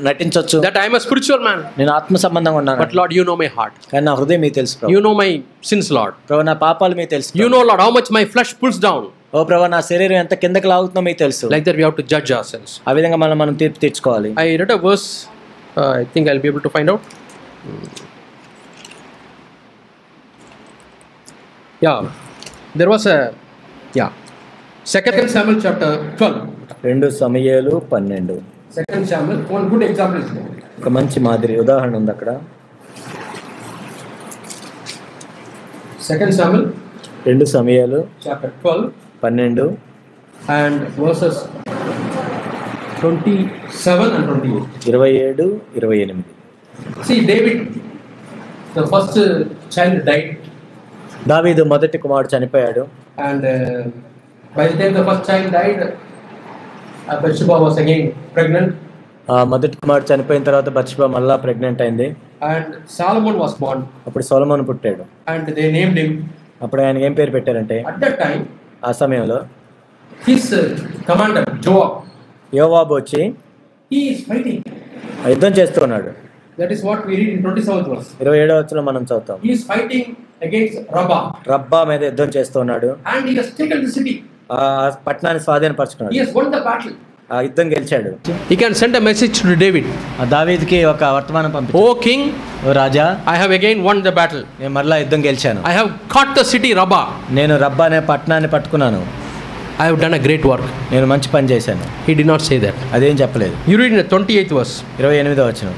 నటించొచ్చు. That I am a spiritual man. నేను ఆత్మ సంబంధంగా ఉన్నాను. But Lord, you know my heart. కానీ నా హృదయం మీకు తెలుసు ప్రభు. You know my sins, Lord. ప్రభు నా పాపాలు మీకు తెలుసు. You know, Lord, how much my flesh pulls down. ఓ ప్రభు నా శరీరం ఎంత కిందకి లాగుతుందో మీకు తెలుసు. Like that we have to judge ourselves. ఆ విధంగా మనం తీర్పు తెచ్చుకోవాలి. I read a verse. I think I'll be able to find out. Yeah, there was a 2 Samuel chapter 12. 2 Samuel 12. 2 Samuel, one good example is there. ఒక మంచి మాదిరి ఉదాహరణ ఉంది అక్కడ. 2 Samuel 2 Samuel chapter 12 12 and verses 27 and 28. 27 28. See, David, the first child died. దావీదు మొదటి కుమారుడు చనిపోయాడు. And by the time the first child died, Bathsheba was again pregnant. మొదటి కుమారుడు చనిపోయిన తర్వాత బత్షెబా మళ్ళా ప్రెగ్నెంట్ అయింది. And Solomon was born. అప్పుడు సొలొమోను పుట్టాడు. And they named him. అప్పుడు ఆయనకి ఏం పేరు పెట్టారంటే, At that time, ఆ సమయంలో his commander Joab, యోవాబు వచ్చి he is fighting. యుద్ధం చేస్తూ ఉన్నాడు. That is what we read in 27th verse. 27వ వచనంలో మనం చదువుతాం. He is fighting against Rabbah. రబ్బా మీద యుద్ధం చేస్తూ ఉన్నాడు. And he has taken the city. ఆ పట్టణాన్ని స్వాధీనపరచుకున్నాడు. He has won the battle. ఆ యుద్ధం గెలిచాడు. He can send a message to David. ఆ దావీదుకి ఒక వర్తమానం పంపించాడు. O king, oh Raja, I have again won the battle. నేను మరలా యుద్ధం గెలిచాను. I have caught the city Rabbah. నేను రబ్బా అనే పట్టణాన్ని పట్టుకున్నాను. I have done a great work. నేను మంచి పని చేశాను. He did not say that. అదేం చెప్పలేదు. You read in the 28th verse. 28వ వచనం.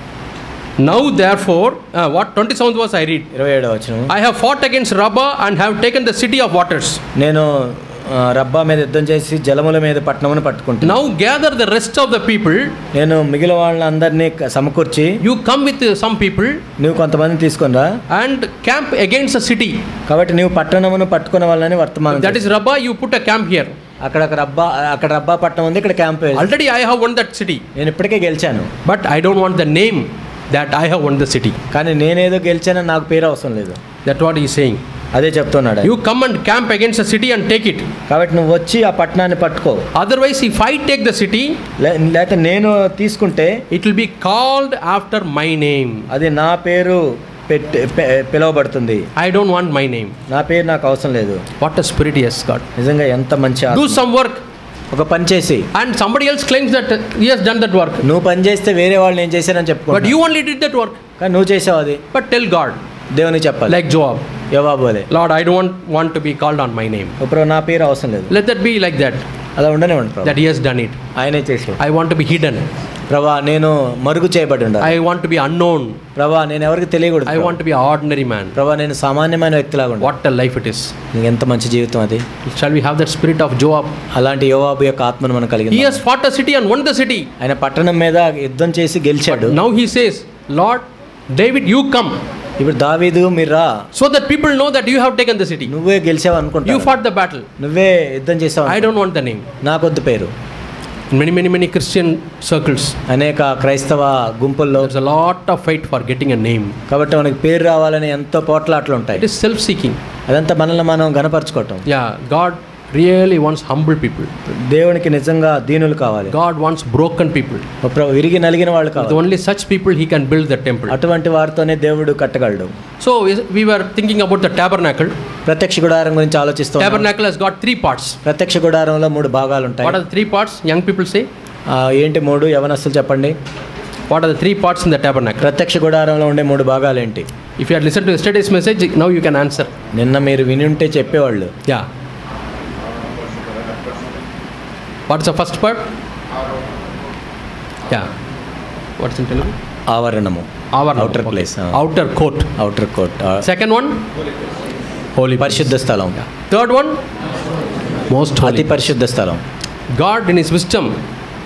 Now therefore, what 27th verse I read. 27వ వచనం. I have fought against Rabbah and have taken the city of waters. నేను రబ్బా మీద యుద్ధం చేసి జలముల మీద పట్టణమును పట్టుకుంటాను. Now gather the rest of the people. నేను మిగిలిన వాళ్ళందరినీ సమకూర్చి, You come with some people. నువ్వు కొంతమంది తీసుకొని రా. And camp against the city. కాబట్టి నువ్వు పట్టణమును పట్టుకున్న వాళ్ళని వర్తమానం. That is Rabbah. You put a camp here. అక్కడ రబ్బా పట్టణం ఉంది, ఇక్కడ camp. Already I have won that city. నేను ఇప్పటికే గెలిచాను. But I don't want the name that I have won the city. కానీ నేనేదో గెలిచానని నాకు పేరు అవసరం లేదు. That's what he is saying. అదే చెప్తున్నాడు. You come and camp against the city and take it. కాబట్టి నువ్వు వచ్చి ఆ పట్టణాన్ని పట్టుకో. Otherwise, if I take the city, లేకపోతే నేను తీసుకుంటే, it will be called after my name. అది నా పేరు పిలువబడుతుంది. I don't want my name. నా పేరు నాకు అవసరం లేదు. What a spirit he has got. నిజంగా ఎంత మంచి ఆత్మ. Do some work. ఒక పని చేసి, and somebody else claims that he has done that work. నువ్వు పని చేస్తే వేరే వాళ్ళు నేను చేశానని చెప్పుకో. But you only did that work. కానీ నువ్వు చేసావు అది. But tell God. దేవునికి చెప్పాలి. Like Joab. యోవాబు వలె. Lord, I don't want to be called on my name. ఇప్పుడు నా పేరు అవసరం లేదు. Let that be like that. అలా ఉండనే ఉండు. That he has done it. ఆయనే చేశాడు. I want to be hidden. ప్రభా నేను మరుగు చేయబడి ఉండాలి. I want to be unknown. ప్రభా నేను ఎవరికి తెలియకూడదు. I want to be an ordinary man. ప్రభా నేను సామాన్యమైన వ్యక్తిలాగా ఉండాలి. What a life it is. నీకు ఎంత మంచి జీవితం అది. Shall we have that spirit of Joab? అలాంటి యోవాబు యొక్క ఆత్మను మనం కలిగి. He has fought a city and won the city. ఆయన పట్టణం మీద యుద్ధం చేసి గెలిచాడు. Now he says, Lord, David, you come. ఇప్పుడు దావీదు మీరు రా, So that people know that you have taken the city. నువ్వే గెలిచావు అనుకుంటా, You fought the battle. నువ్వే యుద్ధం చేసావు. I don't want the name. నాకొద్దు పేరు. In many Christian circles, అనేక క్రైస్తవ గుంపుల్లో there's a lot of fight for getting a name. కాబట్టి మనకి పేరు రావాలని ఎంతో పోట్లాట్లు ఉంటాయి. It is self-seeking. అదంతా మనల్ని మనం గణపరచుకోవటం. Yeah, God really wants humble people. దేవునికి నిజంగా దీనులు కావాలి. God wants broken people. విరిగి నలిగిన వాళ్ళు With కావాలి. only such people He can build the temple. అటువంటి వారితోనే దేవుడు కట్టగలడు. So we were thinking about the tabernacle. ప్రత్యక్ష గుడారం గురించి ఆలోచిస్తాం. Tabernacle has got 3 parts. ప్రత్యక్ష గుడారంలో 3 భాగాలు ఉంటాయి. What are the 3 parts? Young people say. ఏంటి 3? యవనస్తులు చెప్పండి. What are the 3 parts in the tabernacle? ప్రత్యక్ష గుడారంలో ఉండే 3 భాగాలు ఏంటి? If you had listened to yesterday's message, now you can answer. నిన్న మీరు విని ఉంటే చెప్పేవాళ్ళు. Yeah. What's the first part? Yeah. What's in Telugu? ఆవరణము. Outer place. Outer court. Outer court. Second one? Holy place. పరిశుద్ధ స్థలం. Third one? Most holy. అతి పరిశుద్ధ స్థలం. God in His wisdom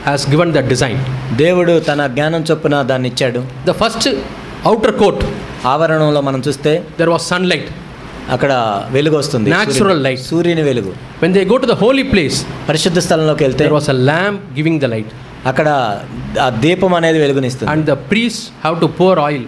has given that design. దేవుడు తన జ్ఞానం చొప్పున దాన్ని ఇచ్చాడు. The first outer court. ఆవరణంలో మనం చూస్తే there was sunlight. అక్కడ వెలుగు వస్తుంది. Natural light. సూర్యుని వెలుగు. When they go to the holy place, పరిశుద్ధ స్థలంలోకి వెళ్తే there was a lamp giving the light. అక్కడ ఆ దీపం అనేది వెలుగునిస్తుంది. And the priests have to pour oil.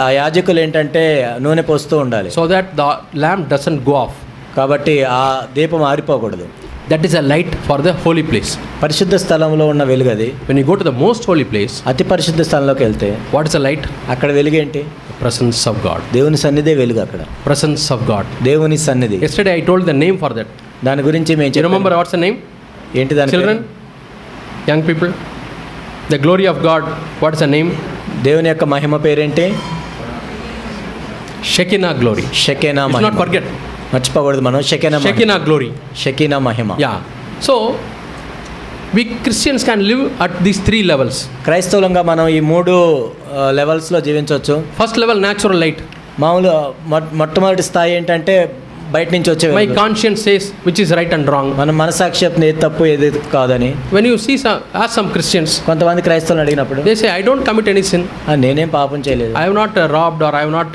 ఆ యాజకులు ఏంటంటే నూనె పోస్తూ ఉండాలి. So that the lamp doesn't go off. కాబట్టి ఆ దీపం ఆరిపోకూడదు. That is a light for the holy place. పరిశుద్ధ స్థలంలో ఉన్న వెలుగు అది. When you go to the most holy place, అతి పరిశుద్ధ స్థలంలోకి వెళ్తే what is the light? అక్కడ వెలుగు ఏంటి? Presence of God. దేవుని సన్నిధే వెలుగు అక్కడ. Presence of God. దేవుని సన్నిధి. Yesterday I told the name for that. దాని గురించి మేము You remember what's the name? ఏంటి దాని? Children, young people, the glory of God. What is the name? దేవుని యొక్క మహిమ పేరేంటి? Shekinah glory. షెకెనా Let's Mahima. not forget. మర్చిపోకూడదు మనం. Shekinah glory. షెకినా Mahima. Yeah. So we Christians can live at these 3 levels. క్రైస్తవులంగా మనం ఈ 3 లెవెల్స్లో జీవించవచ్చు. First level, natural light. మామూలు మొట్టమొదటి స్థాయి ఏంటంటే బయట నుంచి వచ్చే My conscience says which is right and wrong. మన మనసాక్షి చెప్తుంది ఏది తప్పు ఏది కాదని. When you see ask some Christians, కొంతమంది క్రైస్తవులను అడిగినప్పుడు they say I don't commit any sin. నేనేం పాపం చేయలేదు. I have not robbed or I have not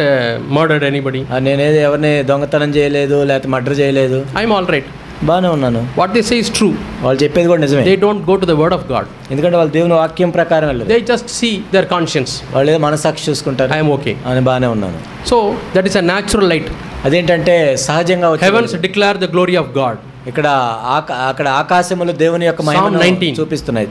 murdered anybody. నేనేది ఎవరిని దొంగతనం చేయలేదు లేకపోతే మర్డర్ చేయలేదు. I am all right. బాగానే ఉన్నాను. What they say is true. వాళ్ళు చెప్పేది కూడా నిజమే. They don't go to the word of God. ఎందుకంటే వాళ్ళు దేవుని వాక్యం ప్రకారం వెళ్ళరు. They just see their conscience. వాళ్ళు ఏదో మనసాక్షి చూసుకుంటారు. I am okay. అని బాగానే ఉన్నాను. So that is a natural light. అదేంటంటే సహజంగా వచ్చే Heavens declare the glory of God. ఇక్కడ అక్కడ ఆకాశములు దేవుని యొక్క మహిమను చూపిస్తున్నాయి.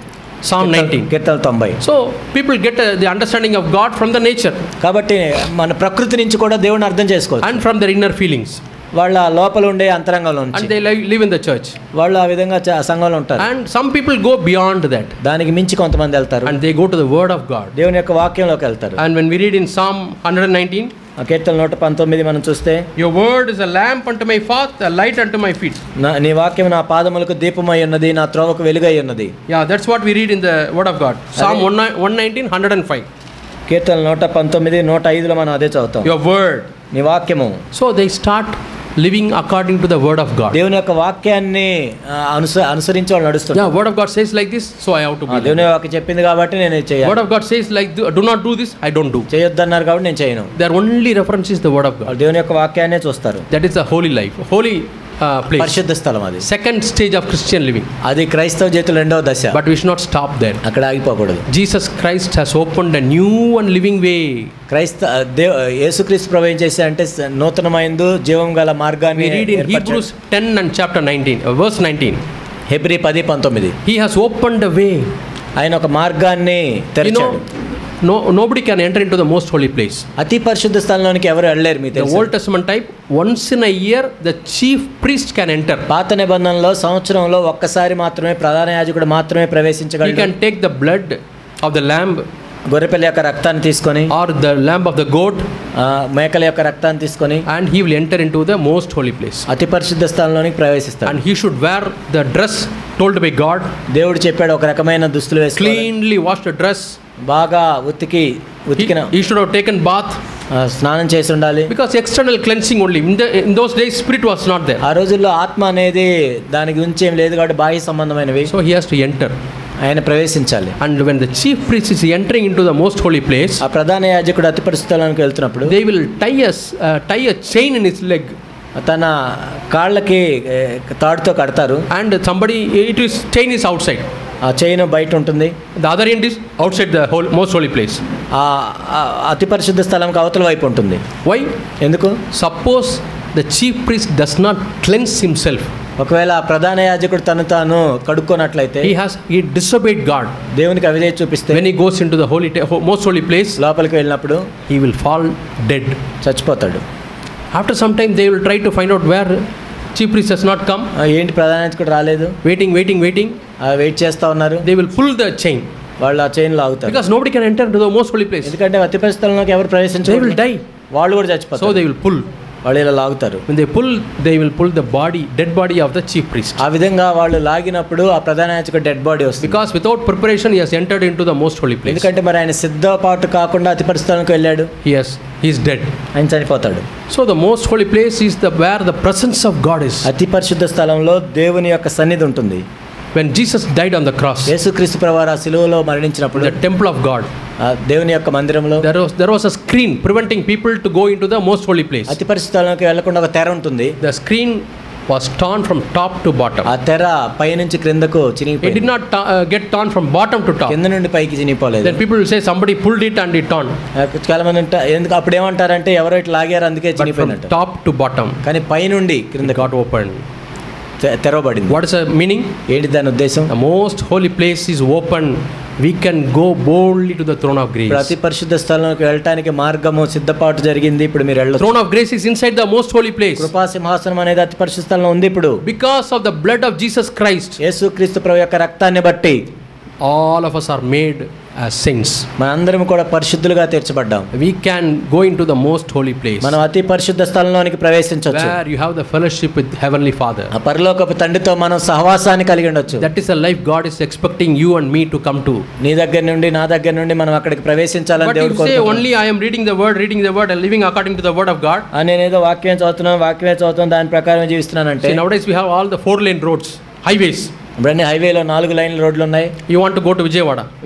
Psalm 19. Keerthana 90. So people get the understanding of God from the nature. కాబట్టి మన ప్రకృతి నుంచి కూడా దేవుని అర్థం చేసుకోవచ్చు. And from their inner feelings. వాళ్ళ లోపల ఉండే అంతరంగంలో నుంచి. And they live in the church. వాళ్ళు ఆ విధంగా సంఘంలో ఉంటారు. And some people go beyond that. దానికి మించి కొంతమంది వెళ్తారు. And they go to the word of God. దేవుని యొక్క వాక్యంలోకి వెళ్తారు. And when we read in Psalm 119, కీర్తన 119 మనం చూస్తే your word is a lamp unto my path, a light unto my feet. నీ వాక్యం నా పాదములకు దీపమై ఉన్నది, నా త్రోవకు వెలుగై ఉన్నది. Yeah, that's what we read in the word of God. Psalm 119, 105. కీర్తన 119, 105లో మనం అదే చదువుతాం. Your word. నీ వాక్యము. So they start living according to the word of God. దేవుని యొక్క వాక్యాన్ని అనుసరించి వాళ్ళు నడుస్తారు. Yeah, word of God says like this, so I have to believe. దేవుని వాక్యం చెప్పింది కాబట్టి నేను చేయాలి. Word of God says like do not do this, I don't do. చేయొద్దన్నారు కాబట్టి నేను చేయను. Their only reference is the word of God. దేవుని యొక్క వాక్యాన్నే చూస్తారు. That is a holy life, holy place. పరిశుద్ధ స్థలం అది. Second stage of Christian living. అది క్రైస్తవ జీవితంలో రెండవ దశ. But we should not stop there. అక్కడ ఆగిపోకూడదు. Jesus Christ has opened a new and living way. యేసుక్రీస్తు ప్రభువు ఏం చేశారంటే నూతనమైంది జీవం గల మార్గాన్ని we read in Hebrews 10 and chapter 19, verse 19. Hebrew 10:19. He has opened a way. ఆయన ఒక మార్గాన్ని తెరిచాడు. Nobody can enter into the most holy place. అతి పరిశుద్ధ స్థలంలోనికి ఎవరు వెళ్ళలేరు. మీకు తెలుసు. The Old Testament type, once in a year the chief priest can enter. పాత నిబంధనలో సంవత్సరంలో ఒక్కసారి మాత్రమే ప్రధాన యాజకుడు మాత్రమే ప్రవేశించగలడు. He can take the blood of the lamb, గొర్రెపిల్ల యొక్క రక్తాన్ని తీసుకొని, or the lamb of the goat, మేకల యొక్క రక్తాన్ని తీసుకొని, and he will enter into the most holy place. అతి పరిశుద్ధ స్థలంలోనికి ప్రవేశిస్తాడు. And he should wear the dress told by God. దేవుడు చెప్పాడు ఒక రకమైన దుస్తులు వేసుకోవాలి. Cleanly washed dress. బాగా ఉతికిన. He should have taken bath. స్నానం చేసి ఉండాలి. Because external cleansing only. In those days spirit was not there. ఆ రోజుల్లో ఆత్మ అనేది దాని గురించి ఏం లేదు కాబట్టి బాహ్య సంబంధమైనవి. So he has to enter. ఆయన ప్రవేశించాలి. And when the chief priest is entering into the most holy place, ఆ ప్రధాన యాజకుడు అతి పరిశుద్ధ స్థలానికి వెళ్తున్నప్పుడు they will tie a chain in his leg, తన కాళ్ళకి తాడుతో కడతారు. and chain is outside. ఆ చైన్ బయట ఉంటుంది. The other end is outside the most holy place. ఆ అతి పరిశుద్ధ స్థలంకి అవతల వైపు ఉంటుంది. Why? ఎందుకు? Suppose the chief priest does not cleanse himself. ఒకవేళ ఆ ప్రధాన యాజకుడు తను తాను కడుక్కోనట్లయితే he disobeyed God. దేవునికి అవిధేయత చూపిస్తే When he goes into the most holy place, లోపలికి వెళ్ళినప్పుడు he will fall dead. చచ్చిపోతాడు. After some time they will try to find out where chief priest has not come. ఏంటి ప్రధాన యాజకుడు రాలేదు? Waiting. వెయిట్ చేస్తా ఉన్నారు. They will pull the chain. వాళ్ళు ఆ chain లాగుతారు. Because nobody can enter into the most holy place. ఎందుకంటే అతి పరిశుద్ధ స్థలంలోకి ఎవరు ప్రవేశించరు. They will die. వాళ్ళు కూడా చచ్చిపోతారు. So they will pull. వాళ్ళు ఇలా లాగుతారు. When they pull, they will pull the dead body of the chief priest. ఆ విధంగా వాళ్ళు లాగినప్పుడు ఆ ప్రధాన యాజకుడు డెడ్ బాడీ వస్తుంది. Because without preparation he has entered into the most holy place. ఎందుకంటే మరి ఆయన సిద్ధపాటు కాకుండా అతి పరిశుద్ధ స్థలానికి వెళ్ళాడు. He is dead. ఆయన చనిపోతాడు. So the most holy place is where the presence of God is. అతి పరిశుద్ధ స్థలంలో దేవుని యొక్క సన్నిధి ఉంటుంది. When Jesus died on the cross, యేసుక్రీస్తు ప్రభువారు ఆ శిలువలో మరణించినప్పుడు the temple of God, దేవుని యొక్క మందిరంలో there was a screen preventing people to go into the most holy place. అతి పరిశుద్ధ స్థలంలోకి వెళ్ళకుండా ఒక తెర ఉంటుంది. The screen was torn from top to bottom. ఆ తెర పై నుంచి క్రిందకు చినిగిపోయింది. It did not get torn from bottom to top. కింద నుండి పైకి చినిగిపోలేదు. Then people will say somebody pulled it and it torn. చాలా మంది ఎందుకు అప్పుడు ఏమంటారంటే ఎవరో ఇట్లా లాగారు అందుకే చినిగిపోయినట్టు. Top to bottom. కానీ పై నుండి క్రింద got opened. తెరవబడింది. What is the meaning? ఏంటి దాని ఉద్దేశం? The most holy place is open. We can go boldly to the throne of grace. ప్రతి పరిశుద్ధ స్థలంలోకి వెళ్ళడానికి మార్గము సిద్ధపాటు జరిగింది. ఇప్పుడు మీరు వెళ్ళొచ్చు. Throne of grace is inside the most holy place. కృపా సింహాసనం అనేది అతి పరిశుద్ధ స్థలంలో ఉంది ఇప్పుడు. Because of the blood of Jesus Christ, యేసుక్రీస్తు ప్రభు యొక్క రక్తాన్ని బట్టి all of us are made as saints. మనందరం కూడా పరిశుద్ధులుగా తీర్చబడ్డాం. We can go into the most holy place. మనం అతి పరిశుద్ధ స్థలంలోనికి ప్రవేశించొచ్చు. Where you have the fellowship with heavenly Father. ఆ పరలోకపు తండ్రితో మనం సహవాసాన్ని కలిగి ఉండొచ్చు. That is a life God is expecting you and me to come to. నీ దగ్గర నుండి నా దగ్గర నుండి మనం అక్కడికి ప్రవేశించాలని దేవుడు కోరుకుంటున్నాడు. But you say only I am reading the word and living according to the word of God. నేనేదో వాక్యం చదువుతున్నాను దాని ప్రకారం జీవిస్తున్నానంటే. Nowadays we have all the 4-lane roads, highways. ఇప్పుడు హైవేలో 4 లైన్ల రోడ్లు ఉన్నాయి. You want to go to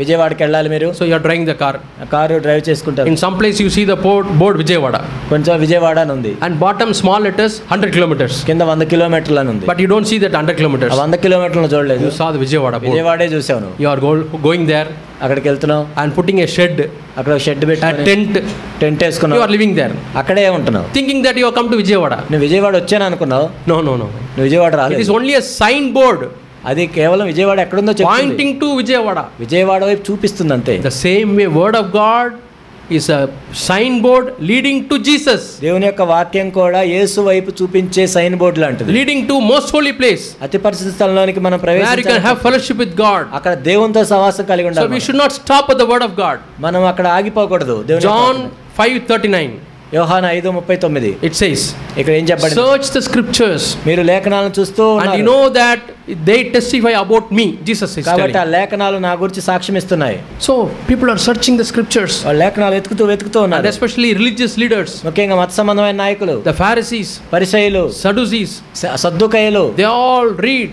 విజయవాడకి వెళ్ళాలి మీరు. So you are driving the car. Car drive చేసుకుంటారు. In some place you see the board Vijayawada. కొంచెం విజయవాడ అని ఉంది. And bottom small letters 100 kilometers. కింద 100 కిలోమీటర్లు అని ఉంది. But you don't see that 100 kilometers. 100 కిలోమీటర్లు చూడలేదు. You saw the Vijayawada board. విజయవాడే చూసావు. You are going there. అక్కడికి వెళ్తున్నావు. And putting a shed. అక్కడ షెడ్ పెట్టి టెంట్ వేసుకున్నావు. You are living there. అక్కడే ఉంటున్నావు. Thinking that you have come to Vijayawada. నువ్వు విజయవాడ వచ్చాను అనుకున్నావు. No. నువ్వు విజయవాడ రాలేదు. It is only a sign board. అది కేవలం విజయవాడ ఎక్కడుందో చెప్తుంది. Pointing to Vijayawada. విజయవాడ వైపు చూపిస్తుంది అంతే. The same way word of God is a signboard leading to Jesus. దేవుని యొక్క వాక్యం కూడా యేసు వైపు చూపించే సైన్ బోర్డ్ లాంటిది. Leading to most holy place. అతి పరిశుద్ధ స్థలంలోనికి మనం ప్రవేశించాలి. Where you can have fellowship with God. అక్కడ దేవునితో సహవాసం కలిగి ఉండాలి. So we should not stop at the word of God. మనం అక్కడ ఆగిపోకూడదు. John 5:39. యోహాను 5:39. It says, ఇక్కడ ఏం చెప్పబడింది? Search the scriptures. మీరు లేఖనాలను చూస్తూ ఉన్నారు. And you know that they testify about me. Jesus is telling. కాబట్టి ఆ లేఖనాలు నా గురించి సాక్ష్యం ఇస్తున్నాయి. So people are searching the scriptures. ఆ లేఖనాలు వెతుకుతూ ఉన్నారు. And especially religious leaders. ముఖ్యంగా మత సంబంధమైన నాయకులు. The Pharisees, పరిసయ్యులు, Sadducees, సద్దూకయ్యులు. They all read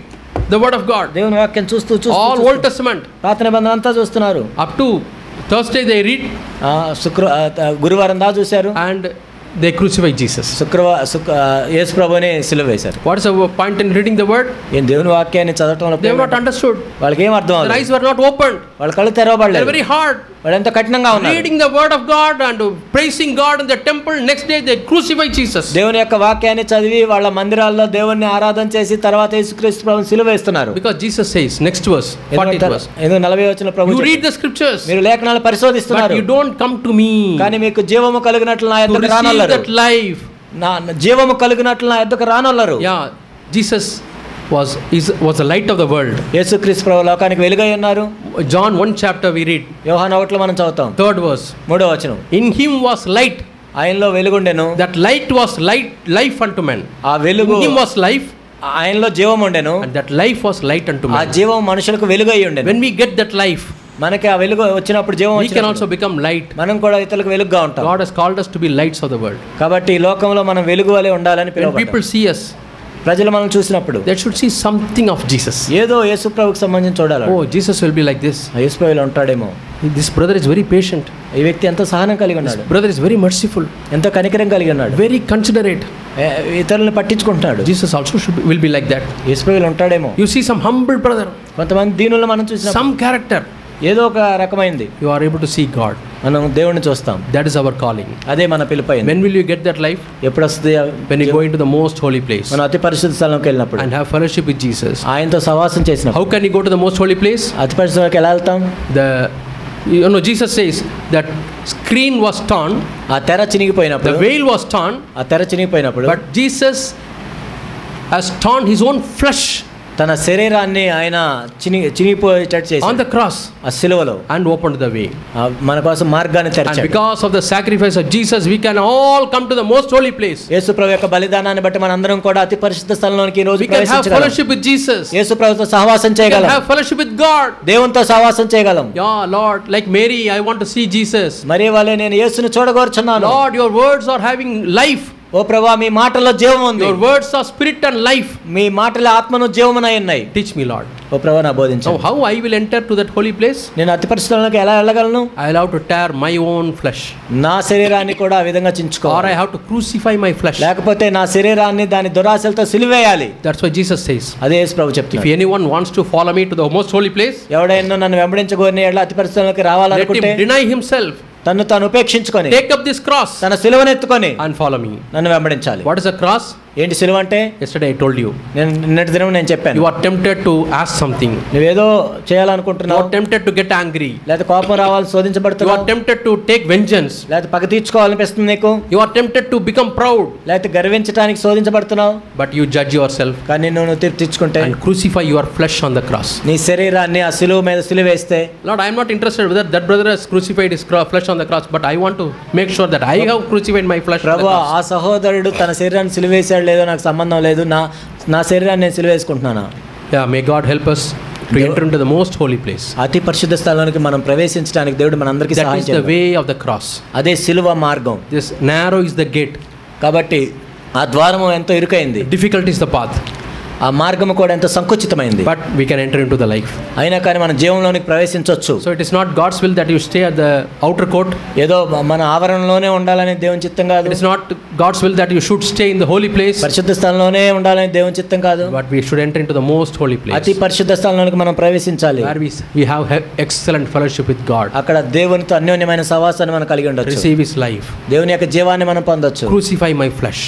the word of God. దేవుని వాక్యం చూస్తూ all Old Testament. పాత నిబంధన అంతా చూస్తున్నారు. Up to Thursday they read. గురువారం దా చూశారు. And they crucified Jesus. యేసు ప్రభువుని సిలువ వేశారు. What is the point in reading the word? ఏం దేవుని వాక్యాన్ని చదవటంలో they have not understood. వాళ్ళకి ఏం అర్థం అవ్వలేదు. Their eyes were not opened. వాళ్ళ కళ్ళు తెరవబడలేదు. They very hard. వాళ్ళు ఎంత కఠినంగా ఉన్నారు. Reading the word of God and praising God in the temple, next day they crucify Jesus. దేవుని యొక్క వాక్యాన్ని చదివి వాళ్ళ మందిరాల్లో దేవుణ్ణి ఆరాధన చేసి తర్వాత యేసుక్రీస్తు ప్రభువుని సిలువ వేస్తున్నారు. Because Jesus says, next verse, 40th verse. 40వ వచనం ప్రభు You read the scriptures. మీరు లేఖనాలు పరిశోధిస్తున్నారు. But you don't come to me. కానీ మీకు జీవము కలిగినట్లు నా యొద్దకు రానొల్లరు. that life. నా జీవము కలిగినట్లు నా యొద్దకు రానొల్లరు. Yeah, Jesus was the light of the world. యేసుక్రీస్తు ప్రభువు లోకానికి వెలుగై ఉన్నారు. John 1 chapter we read. యోహాను 1లో మనం చదువుతాం. 3rd verse. 3వ వచనం. In him was light. ఆయనలో వెలుగుండెను. That light was life unto men. ఆ వెలుగు. In him was life. ఆయనలో జీవం ఉండెను. And that life was light unto men. ఆ జీవం మనుషులకు వెలుగై ఉండెను. When we get that life, మనకి ఆ వెలుగు వచ్చినప్పుడు జీవం we can also become light. మనం కూడా ఇతరులకు వెలుగుగా ఉంటాం. God has called us to be lights of the world. కాబట్టి ఈ లోకంలో మనం వెలుగు వలె ఉండాలని పిలువబడ్డాం. When people see us, ప్రజలు మనల్ని చూసినప్పుడు they should see something of Jesus. ఏదో యేసు ప్రభువుకి సంబంధించి చూడాలి. Oh, Jesus will be like this. యేసు ప్రభువులో ఉంటాడేమో. This brother is very patient. ఈ వ్యక్తి ఎంతో సహనం కలిగి ఉన్నాడు. This brother is very merciful. ఎంతో కనికరం కలిగి ఉన్నాడు. Very considerate. ఇతరులను పట్టించుకుంటున్నాడు. Jesus also will be like that. యేసు ప్రభువులో ఉంటాడేమో. You see some humble brother. కొంతమంది దీనులను మనం చూసినప్పుడు some character. ఏదో ఒక రకమైంది. You are able to see God. మనం దేవుణ్ణి చూస్తాం. That is our calling. అదే మన పిలుపైంది. When will you get that life? ఎప్పుడు వస్తుంది? When you go into the most holy place. మనం అతి పరిశుద్ధ స్థలంలోకి వెళ్ళినప్పుడు. And have fellowship with Jesus. ఆయనతో సహవాసం చేసినప్పుడు. How can you go to the most holy place? అతి పరిశుద్ధలోకి ఎలా వెళ్తాం? Jesus says that screen was torn. ఆ తెర చినిగిపోయినప్పుడు. The veil was torn. ఆ తెర చినిగిపోయినప్పుడు. But Jesus has torn his own flesh. తన శరీరాన్ని ఆయన చినిగిపోయేటట్టు చేశాడు on the cross, ఆ శిలువలో, and opened the way. మన కోసం మార్గాన్ని తెరిచాడు. And because of the sacrifice of Jesus, we can all come to the most holy place. యేసు ప్రభు యొక్క బలిదానాన్ని బట్టి మనందరం కూడా అతి పరిశుద్ధ స్థలంలోనికి ఈ రోజు ప్రవేశించగలం. We can have fellowship with Jesus. యేసు ప్రభుతో సహవాసం చేయగలం. We can have fellowship with God. దేవునితో సహవాసం చేయగలం. Yeah, Lord, like Mary, I want to see Jesus. మరియ వలె నేను యేసుని చూడగోరుచున్నాను. Lord, your words are having life. ఓ ప్రభువా, మీ మాటల్లో జీవం ఉంది. Your words are spirit and life. మీ మాటల ఆత్మను జీవమునై ఉన్నాయి. Teach me, Lord. ఓ ప్రభువా, నా బోధించు. So how I will enter to that holy place? నేను అతి పరిశుద్ధంలోకి ఎలా వెళ్ళగలను? I will have to tear my own flesh. నా శరీరాన్ని కూడా ఆ విధంగా చించుకోవాలి. Or I have to crucify my flesh. లేకపోతే నా శరీరాన్ని దాని దురాశలతో సిలువేయాలి. That's why Jesus says. అదే యేసు ప్రభు చెప్తున్నాడు. If anyone wants to follow me to the most holy place, ఎవడైనా నన్ను వెంబడించగోరిన ఎడల అతి పరిశుద్ధంలోకి రావాలనుకుంటే let him deny himself. తను తాను ఉపేక్షించుకొని, take up this cross, తన సిలువను ఎత్తుకొని, and follow me. నన్ను వెంబడించాలి. What is a cross? ఏంటి సిలువ అంటే? Yesterday I told you. నేను నిన్నటి దినం నేను చెప్పాను. You are tempted to ask something. నువ్వేదో చేయాలనుకుంటున్నావు. You are tempted to get angry. లేదా కోపం రావాలి, శోధించబడుతున్నావు. You are tempted to take vengeance. లేదా పగ తీర్చుకోవాలనిపిస్తుంది నీకు. You are tempted to become proud. లేదా గర్వించడానికి శోధించబడుతున్నావు. But you judge yourself. కానీ నువ్వు తీర్చుకుంటే and crucify your flesh on the cross. నీ శరీరాన్ని ఆ సిలువ మీద సిలువేస్తే, Lord, I am not interested whether that brother has crucified his flesh on the cross, but I want to make sure that I have crucified my flesh on the ప్రభువా, cross. ఆ సహోదరుడు తన శరీరాన్ని సిలువేశాడు లేదో నాకు సంబంధం లేదు. నా శరీరాన్ని నేను సిలువేసుకుంటున్నాను. Yeah, may God help us to enter into the most holy place. అతి పరిశుద్ధ స్థలానికి మనం ప్రవేశించడానికి దేవుడు మనందరికీ సహాయం చేయాలి. That is the way of the cross. అదే సిలువ మార్గం. This narrow is the gate. కాబట్టి ఆ ద్వారము ఎంతో ఇరుకైంది. Difficult is the path. ఆ మార్గము కూడా ఎంతో సంకుచితమైంది. But we can enter into the life. అయినా కానీ మన జీవంలోనికి ప్రవేశించవచ్చు. So it is not God's will that you stay at the outer court. ఏదో మన ఆవరణలోనే ఉండాలని దేవుని చిత్తం కాదు. It is not God's will that you should stay in the holy place. పరిశుద్ధ స్థలంలోనే ఉండాలని దేవుని చిత్తం కాదు. But we should enter into the most holy place. అతి పరిశుద్ధ స్థలంలోనికి మనం ప్రవేశించాలి. Where we have excellent fellowship with God. అక్కడ దేవునితో అన్యోన్యమైన సహవాసాన్ని మనం కలిగి ఉండొచ్చు. Receive his life. దేవుని యొక్క జీవాన్ని మనం పొందొచ్చు. Crucify my flesh.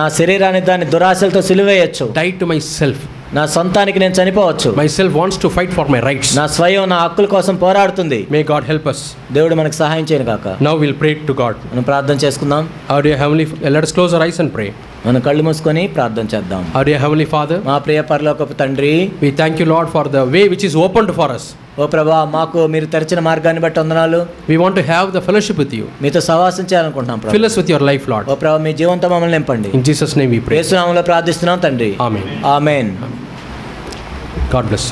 నా శరీరాన్ని దాని దురాశలతో సిలువేయొచ్చు. Die to myself. నా సొంతానికి నేను చనిపోవచ్చు. Myself wants to fight for my rights. నా స్వయం నా హక్కుల కోసం పోరాడుతుంది. May God help us. దేవుడు మనకు సహాయం చేయను కాక. Now we'll pray to God. మనం ప్రార్థన చేసుకుందాం. Our dear heavenly, let us close our eyes and pray. మనం కళ్ళు మూసుకొని ప్రార్థన చేద్దాం. Our dear heavenly Father, మా ప్రియ పరలోకపు తండ్రి, we thank you, Lord, for the way which is opened for us. ఓ ప్రభువా, మాకు మీరు తెరిచిన మార్గాన్ని బట్టి వందనాలు. We want to have the fellowship with you. మీతో సహవాసం చేయాలనుకుంటున్నాం ప్రభు. Fill us with your life, Lord. ఓ ప్రభువా, మీ జీవంతో మమ్మల్ని నింపండి. In Jesus' name we pray. యేసు నామములో ప్రార్థిస్తున్నాం తండ్రి. Amen. Amen. God bless you.